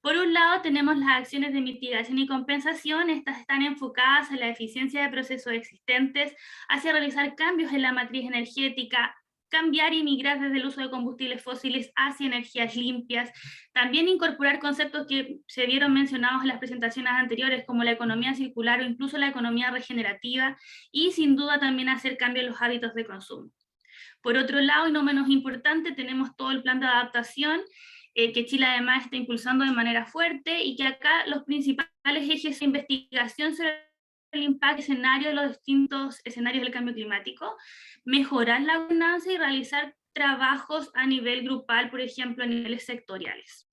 Por un lado, tenemos las acciones de mitigación y compensación. Estas están enfocadas en la eficiencia de procesos existentes, hacia realizar cambios en la matriz energética, cambiar y migrar desde el uso de combustibles fósiles hacia energías limpias, también incorporar conceptos que se vieron mencionados en las presentaciones anteriores, como la economía circular o incluso la economía regenerativa, y sin duda también hacer cambios en los hábitos de consumo. Por otro lado, y no menos importante, tenemos todo el plan de adaptación, que Chile además está impulsando de manera fuerte, y que acá los principales ejes de investigación sobre el impacto escenario de los distintos escenarios del cambio climático, mejorar la gobernanza y realizar trabajos a nivel grupal, por ejemplo, a niveles sectoriales.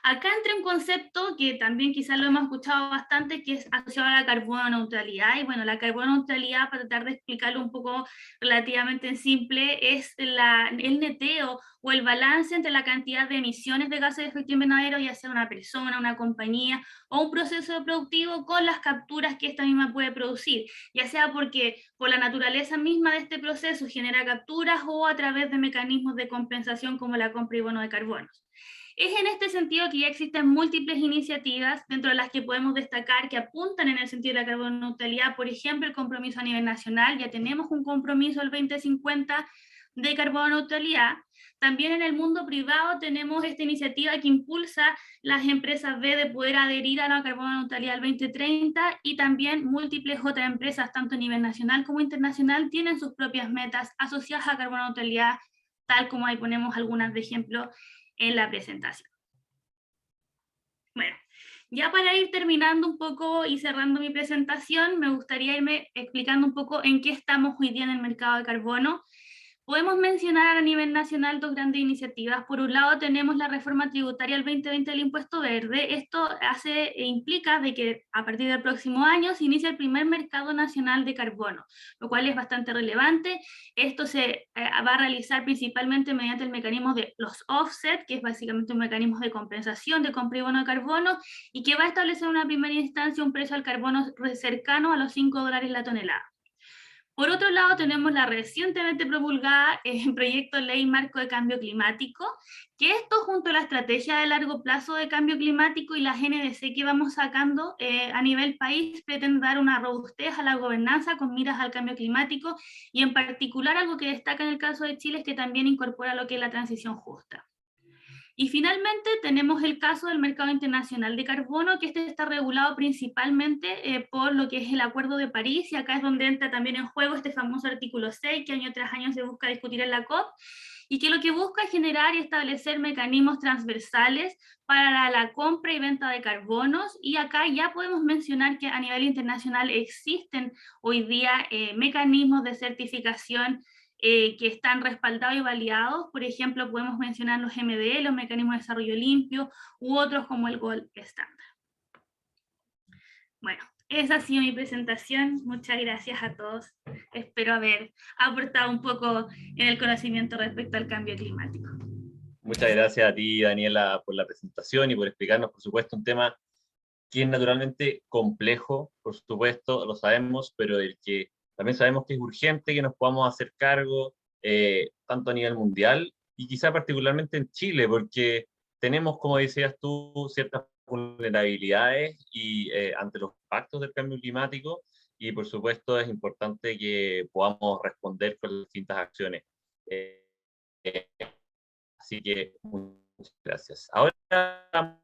Acá entra un concepto que también quizás lo hemos escuchado bastante, que es asociado a la carbono neutralidad. Y bueno, la carbono neutralidad, para tratar de explicarlo un poco relativamente en simple, es el neteo o el balance entre la cantidad de emisiones de gases de efecto invernadero, ya sea una persona, una compañía o un proceso productivo, con las capturas que esta misma puede producir, ya sea porque por la naturaleza misma de este proceso genera capturas, o a través de mecanismos de compensación como la compra y bono de carbonos. Es en este sentido que ya existen múltiples iniciativas, dentro de las que podemos destacar que apuntan en el sentido de la carbono neutralidad. Por ejemplo, el compromiso a nivel nacional, ya tenemos un compromiso del 2050 de carbono neutralidad. También en el mundo privado tenemos esta iniciativa que impulsa las empresas B de poder adherir a la carbono neutralidad al 2030, y también múltiples otras empresas, tanto a nivel nacional como internacional, tienen sus propias metas asociadas a carbono neutralidad, tal como ahí ponemos algunas de ejemplo en la presentación. Bueno, Ya para ir terminando un poco y cerrando mi presentación, me gustaría irme explicando un poco en qué estamos hoy día en el mercado de carbono. Podemos mencionar a nivel nacional dos grandes iniciativas. Por un lado tenemos la reforma tributaria del 2020 del impuesto verde. Esto implica de que a partir del próximo año se inicia el primer mercado nacional de carbono, lo cual es bastante relevante. Esto se va a realizar principalmente mediante el mecanismo de los offset, que es básicamente un mecanismo de compensación de compra y bono de carbono, y que va a establecer en una primera instancia un precio al carbono cercano a los $5 la tonelada. Por otro lado, tenemos la recientemente promulgada proyecto de ley marco de cambio climático, que esto junto a la estrategia de largo plazo de cambio climático y la GNDC que vamos sacando a nivel país, pretende dar una robustez a la gobernanza con miras al cambio climático, y en particular algo que destaca en el caso de Chile es que también incorpora lo que es la transición justa. Y finalmente tenemos el caso del mercado internacional de carbono, que este está regulado principalmente por lo que es el Acuerdo de París, y acá es donde entra también en juego este famoso artículo 6, que año tras año se busca discutir en la COP, y que lo que busca es generar y establecer mecanismos transversales para la compra y venta de carbonos, y acá ya podemos mencionar que a nivel internacional existen hoy día mecanismos de certificación que están respaldados y validados. Por ejemplo, podemos mencionar los MDE, los mecanismos de desarrollo limpio, u otros como el Gold Standard. Bueno, esa ha sido mi presentación. Muchas gracias a todos. Espero haber aportado un poco en el conocimiento respecto al cambio climático. Muchas gracias a ti, Daniela, por la presentación y por explicarnos, por supuesto, un tema que es naturalmente complejo, por supuesto, lo sabemos, pero del que también sabemos que es urgente que nos podamos hacer cargo, tanto a nivel mundial y quizá particularmente en Chile, porque tenemos, como decías tú, ciertas vulnerabilidades y, ante los impactos del cambio climático, y por supuesto es importante que podamos responder con las distintas acciones. Así que muchas gracias. Ahora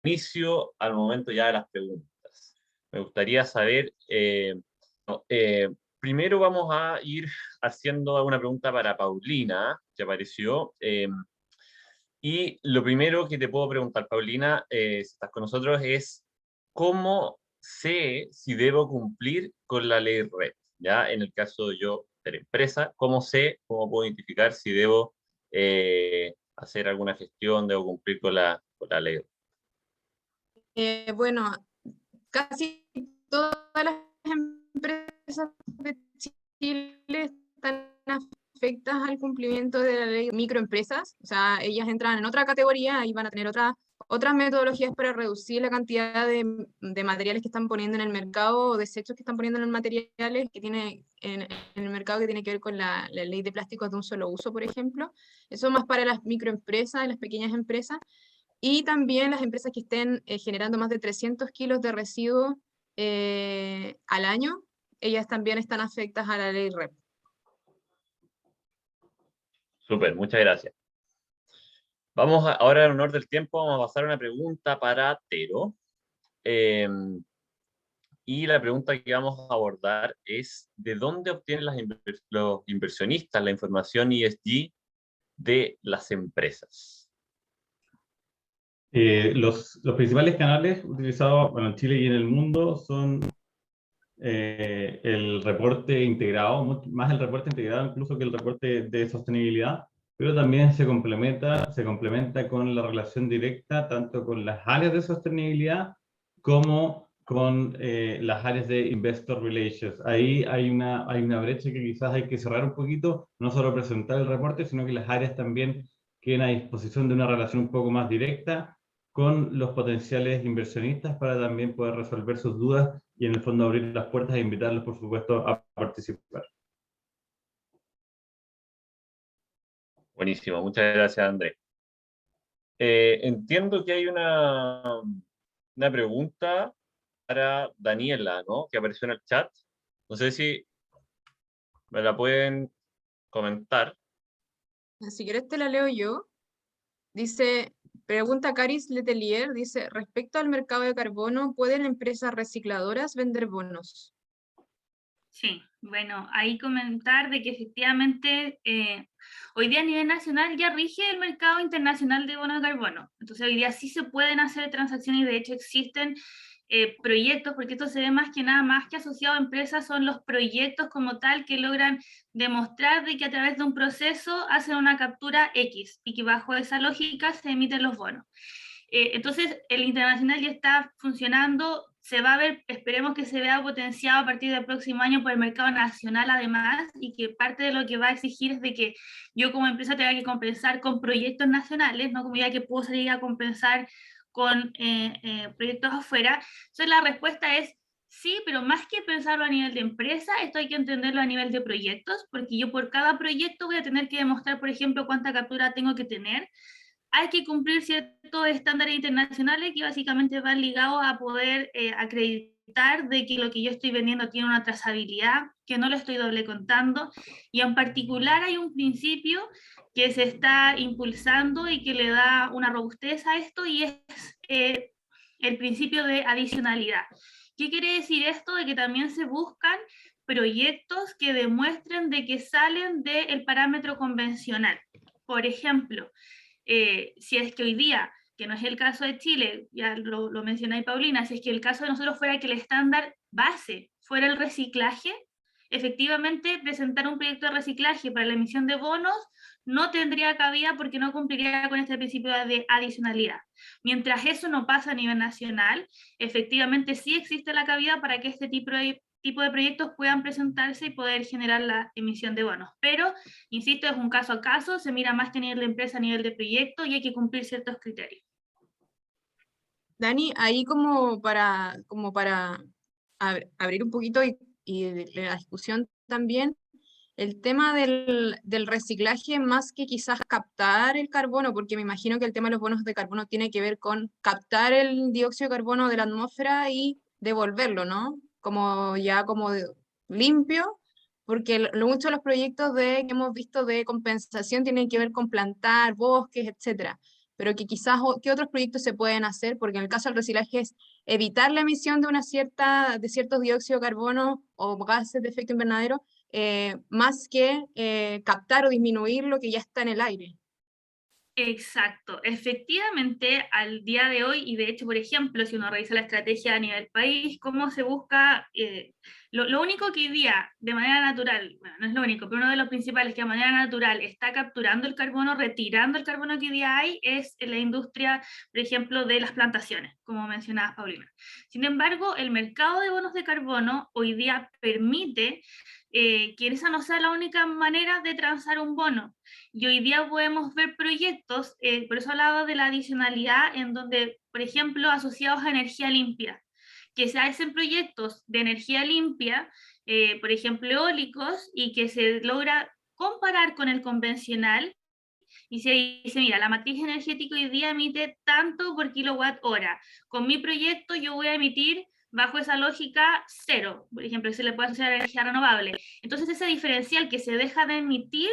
inicio al momento ya de las preguntas. Me gustaría saber, primero vamos a ir haciendo una pregunta para Paulina, que apareció. Y lo primero que te puedo preguntar, Paulina, si estás con nosotros, es ¿cómo sé si debo cumplir con la ley RED? ¿Ya? En el caso de yo de la empresa, ¿cómo sé, cómo puedo identificar si debo hacer alguna gestión, debo cumplir con la ley RED? Bueno, casi todas las empresas de Chile están afectas al cumplimiento de la ley de microempresas, o sea, ellas entran en otra categoría y van a tener otras metodologías para reducir la cantidad de materiales que están poniendo en el mercado, o desechos que están poniendo en los materiales que tiene en el mercado, que tiene que ver con la ley de plásticos de un solo uso, por ejemplo. Eso más para las microempresas y las pequeñas empresas. Y también las empresas que estén generando más de 300 kilos de residuos al año, ellas también están afectadas a la ley REP. Súper, muchas gracias. Vamos ahora, en honor del tiempo, vamos a pasar a una pregunta para Tero. Y la pregunta que vamos a abordar es, ¿de dónde obtienen los inversionistas la información ESG de las empresas? Los principales canales utilizados, bueno, en Chile y en el mundo son el reporte integrado, más el reporte integrado incluso que el reporte de sostenibilidad, pero también se complementa con la relación directa tanto con las áreas de sostenibilidad como con las áreas de Investor Relations. Ahí hay una brecha que quizás hay que cerrar un poquito, no solo presentar el reporte, sino que las áreas también queden a disposición de una relación un poco más directa con los potenciales inversionistas para también poder resolver sus dudas y en el fondo abrir las puertas e invitarlos, por supuesto, a participar. Buenísimo, muchas gracias, Andrés. Entiendo que hay una pregunta para Daniela, ¿no? Que apareció en el chat. No sé si me la pueden comentar. Si quieres te la leo yo. Dice, pregunta Caris Letelier, dice, respecto al mercado de carbono, ¿pueden empresas recicladoras vender bonos? Sí, bueno, ahí comentar de que efectivamente hoy día a nivel nacional ya rige el mercado internacional de bonos de carbono. Entonces hoy día sí se pueden hacer transacciones y de hecho existen proyectos, porque esto se ve más que nada, más que asociado a empresas, son los proyectos como tal que logran demostrar de que a través de un proceso hacen una captura X y que bajo esa lógica se emiten los bonos. Entonces, el internacional ya está funcionando, se va a ver, esperemos que se vea potenciado a partir del próximo año por el mercado nacional además, y que parte de lo que va a exigir es de que yo como empresa tenga que compensar con proyectos nacionales, no como ya que puedo salir a compensar con proyectos afuera. Entonces, la respuesta es sí, pero más que pensarlo a nivel de empresa, esto hay que entenderlo a nivel de proyectos, porque yo por cada proyecto voy a tener que demostrar, por ejemplo, cuánta captura tengo que tener. Hay que cumplir ciertos estándares internacionales que básicamente van ligados a poder acreditar de que lo que yo estoy vendiendo tiene una trazabilidad, que no lo estoy doble contando, y en particular hay un principio que se está impulsando y que le da una robustez a esto, y es el principio de adicionalidad. ¿Qué quiere decir esto? De que también se buscan proyectos que demuestren de que salen del parámetro convencional. Por ejemplo, si es que hoy día, que no es el caso de Chile, ya lo mencioné Paulina, si es que el caso de nosotros fuera que el estándar base fuera el reciclaje, efectivamente presentar un proyecto de reciclaje para la emisión de bonos no tendría cabida porque no cumpliría con este principio de adicionalidad. Mientras eso no pasa a nivel nacional, efectivamente sí existe la cabida para que este tipo de proyectos puedan presentarse y poder generar la emisión de bonos. Pero, insisto, es un caso a caso, se mira más que a nivel de empresa, a nivel de proyecto, y hay que cumplir ciertos criterios. Dani, ahí como para abrir un poquito y de la discusión también, el tema del reciclaje, más que quizás captar el carbono, porque me imagino que el tema de los bonos de carbono tiene que ver con captar el dióxido de carbono de la atmósfera y devolverlo, ¿no? Como ya limpio, porque muchos de los proyectos que hemos visto de compensación tienen que ver con plantar bosques, etcétera, pero que quizás qué otros proyectos se pueden hacer, porque en el caso del reciclaje es evitar la emisión de ciertos dióxidos de carbono o gases de efecto invernadero, más que captar o disminuir lo que ya está en el aire. Exacto, efectivamente al día de hoy, y de hecho, por ejemplo, si uno revisa la estrategia a nivel país, cómo se busca, lo único que hoy día de manera natural, bueno, no es lo único, pero uno de los principales que de manera natural está capturando el carbono, retirando el carbono que hoy día hay, es la industria, por ejemplo, de las plantaciones, como mencionaba Paulina. Sin embargo, el mercado de bonos de carbono hoy día permite que esa no sea la única manera de transar un bono. Y hoy día podemos ver proyectos, por eso hablaba de la adicionalidad, en donde, por ejemplo, asociados a energía limpia, que se hacen proyectos de energía limpia, por ejemplo, eólicos, y que se logra comparar con el convencional, y se dice, mira, la matriz energética hoy día emite tanto por kilowatt hora. Con mi proyecto yo voy a emitir bajo esa lógica 0, por ejemplo, se le puede asociar a energía renovable. Entonces ese diferencial que se deja de emitir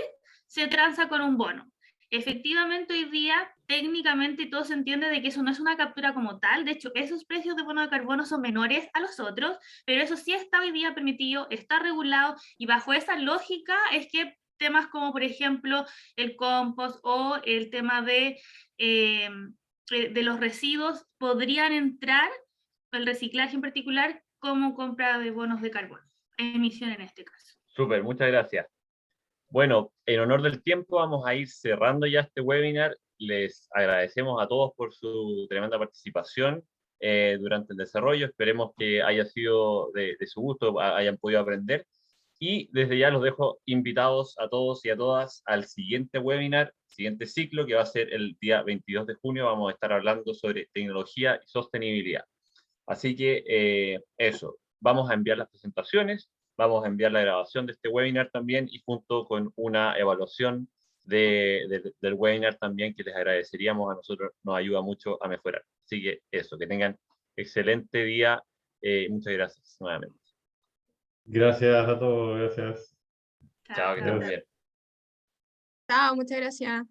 se transa con un bono. Efectivamente hoy día técnicamente todo se entiende de que eso no es una captura como tal, de hecho esos precios de bono de carbono son menores a los otros, pero eso sí está hoy día permitido, está regulado, y bajo esa lógica es que temas como por ejemplo el compost o el tema de los residuos podrían entrar, el reciclaje en particular, como compra de bonos de carbono, emisión en este caso. Súper, muchas gracias. Bueno, en honor del tiempo vamos a ir cerrando ya este webinar. Les agradecemos a todos por su tremenda participación durante el desarrollo. Esperemos que haya sido de su gusto, hayan podido aprender. Y desde ya los dejo invitados a todos y a todas al siguiente webinar, siguiente ciclo, que va a ser el día 22 de junio. Vamos a estar hablando sobre tecnología y sostenibilidad. Así que eso, vamos a enviar las presentaciones, vamos a enviar la grabación de este webinar también, y junto con una evaluación del webinar también, que les agradeceríamos, a nosotros nos ayuda mucho a mejorar. Así que eso, que tengan excelente día. Muchas gracias nuevamente. Gracias a todos, gracias. Chao, que estén muy bien. Chao, muchas gracias.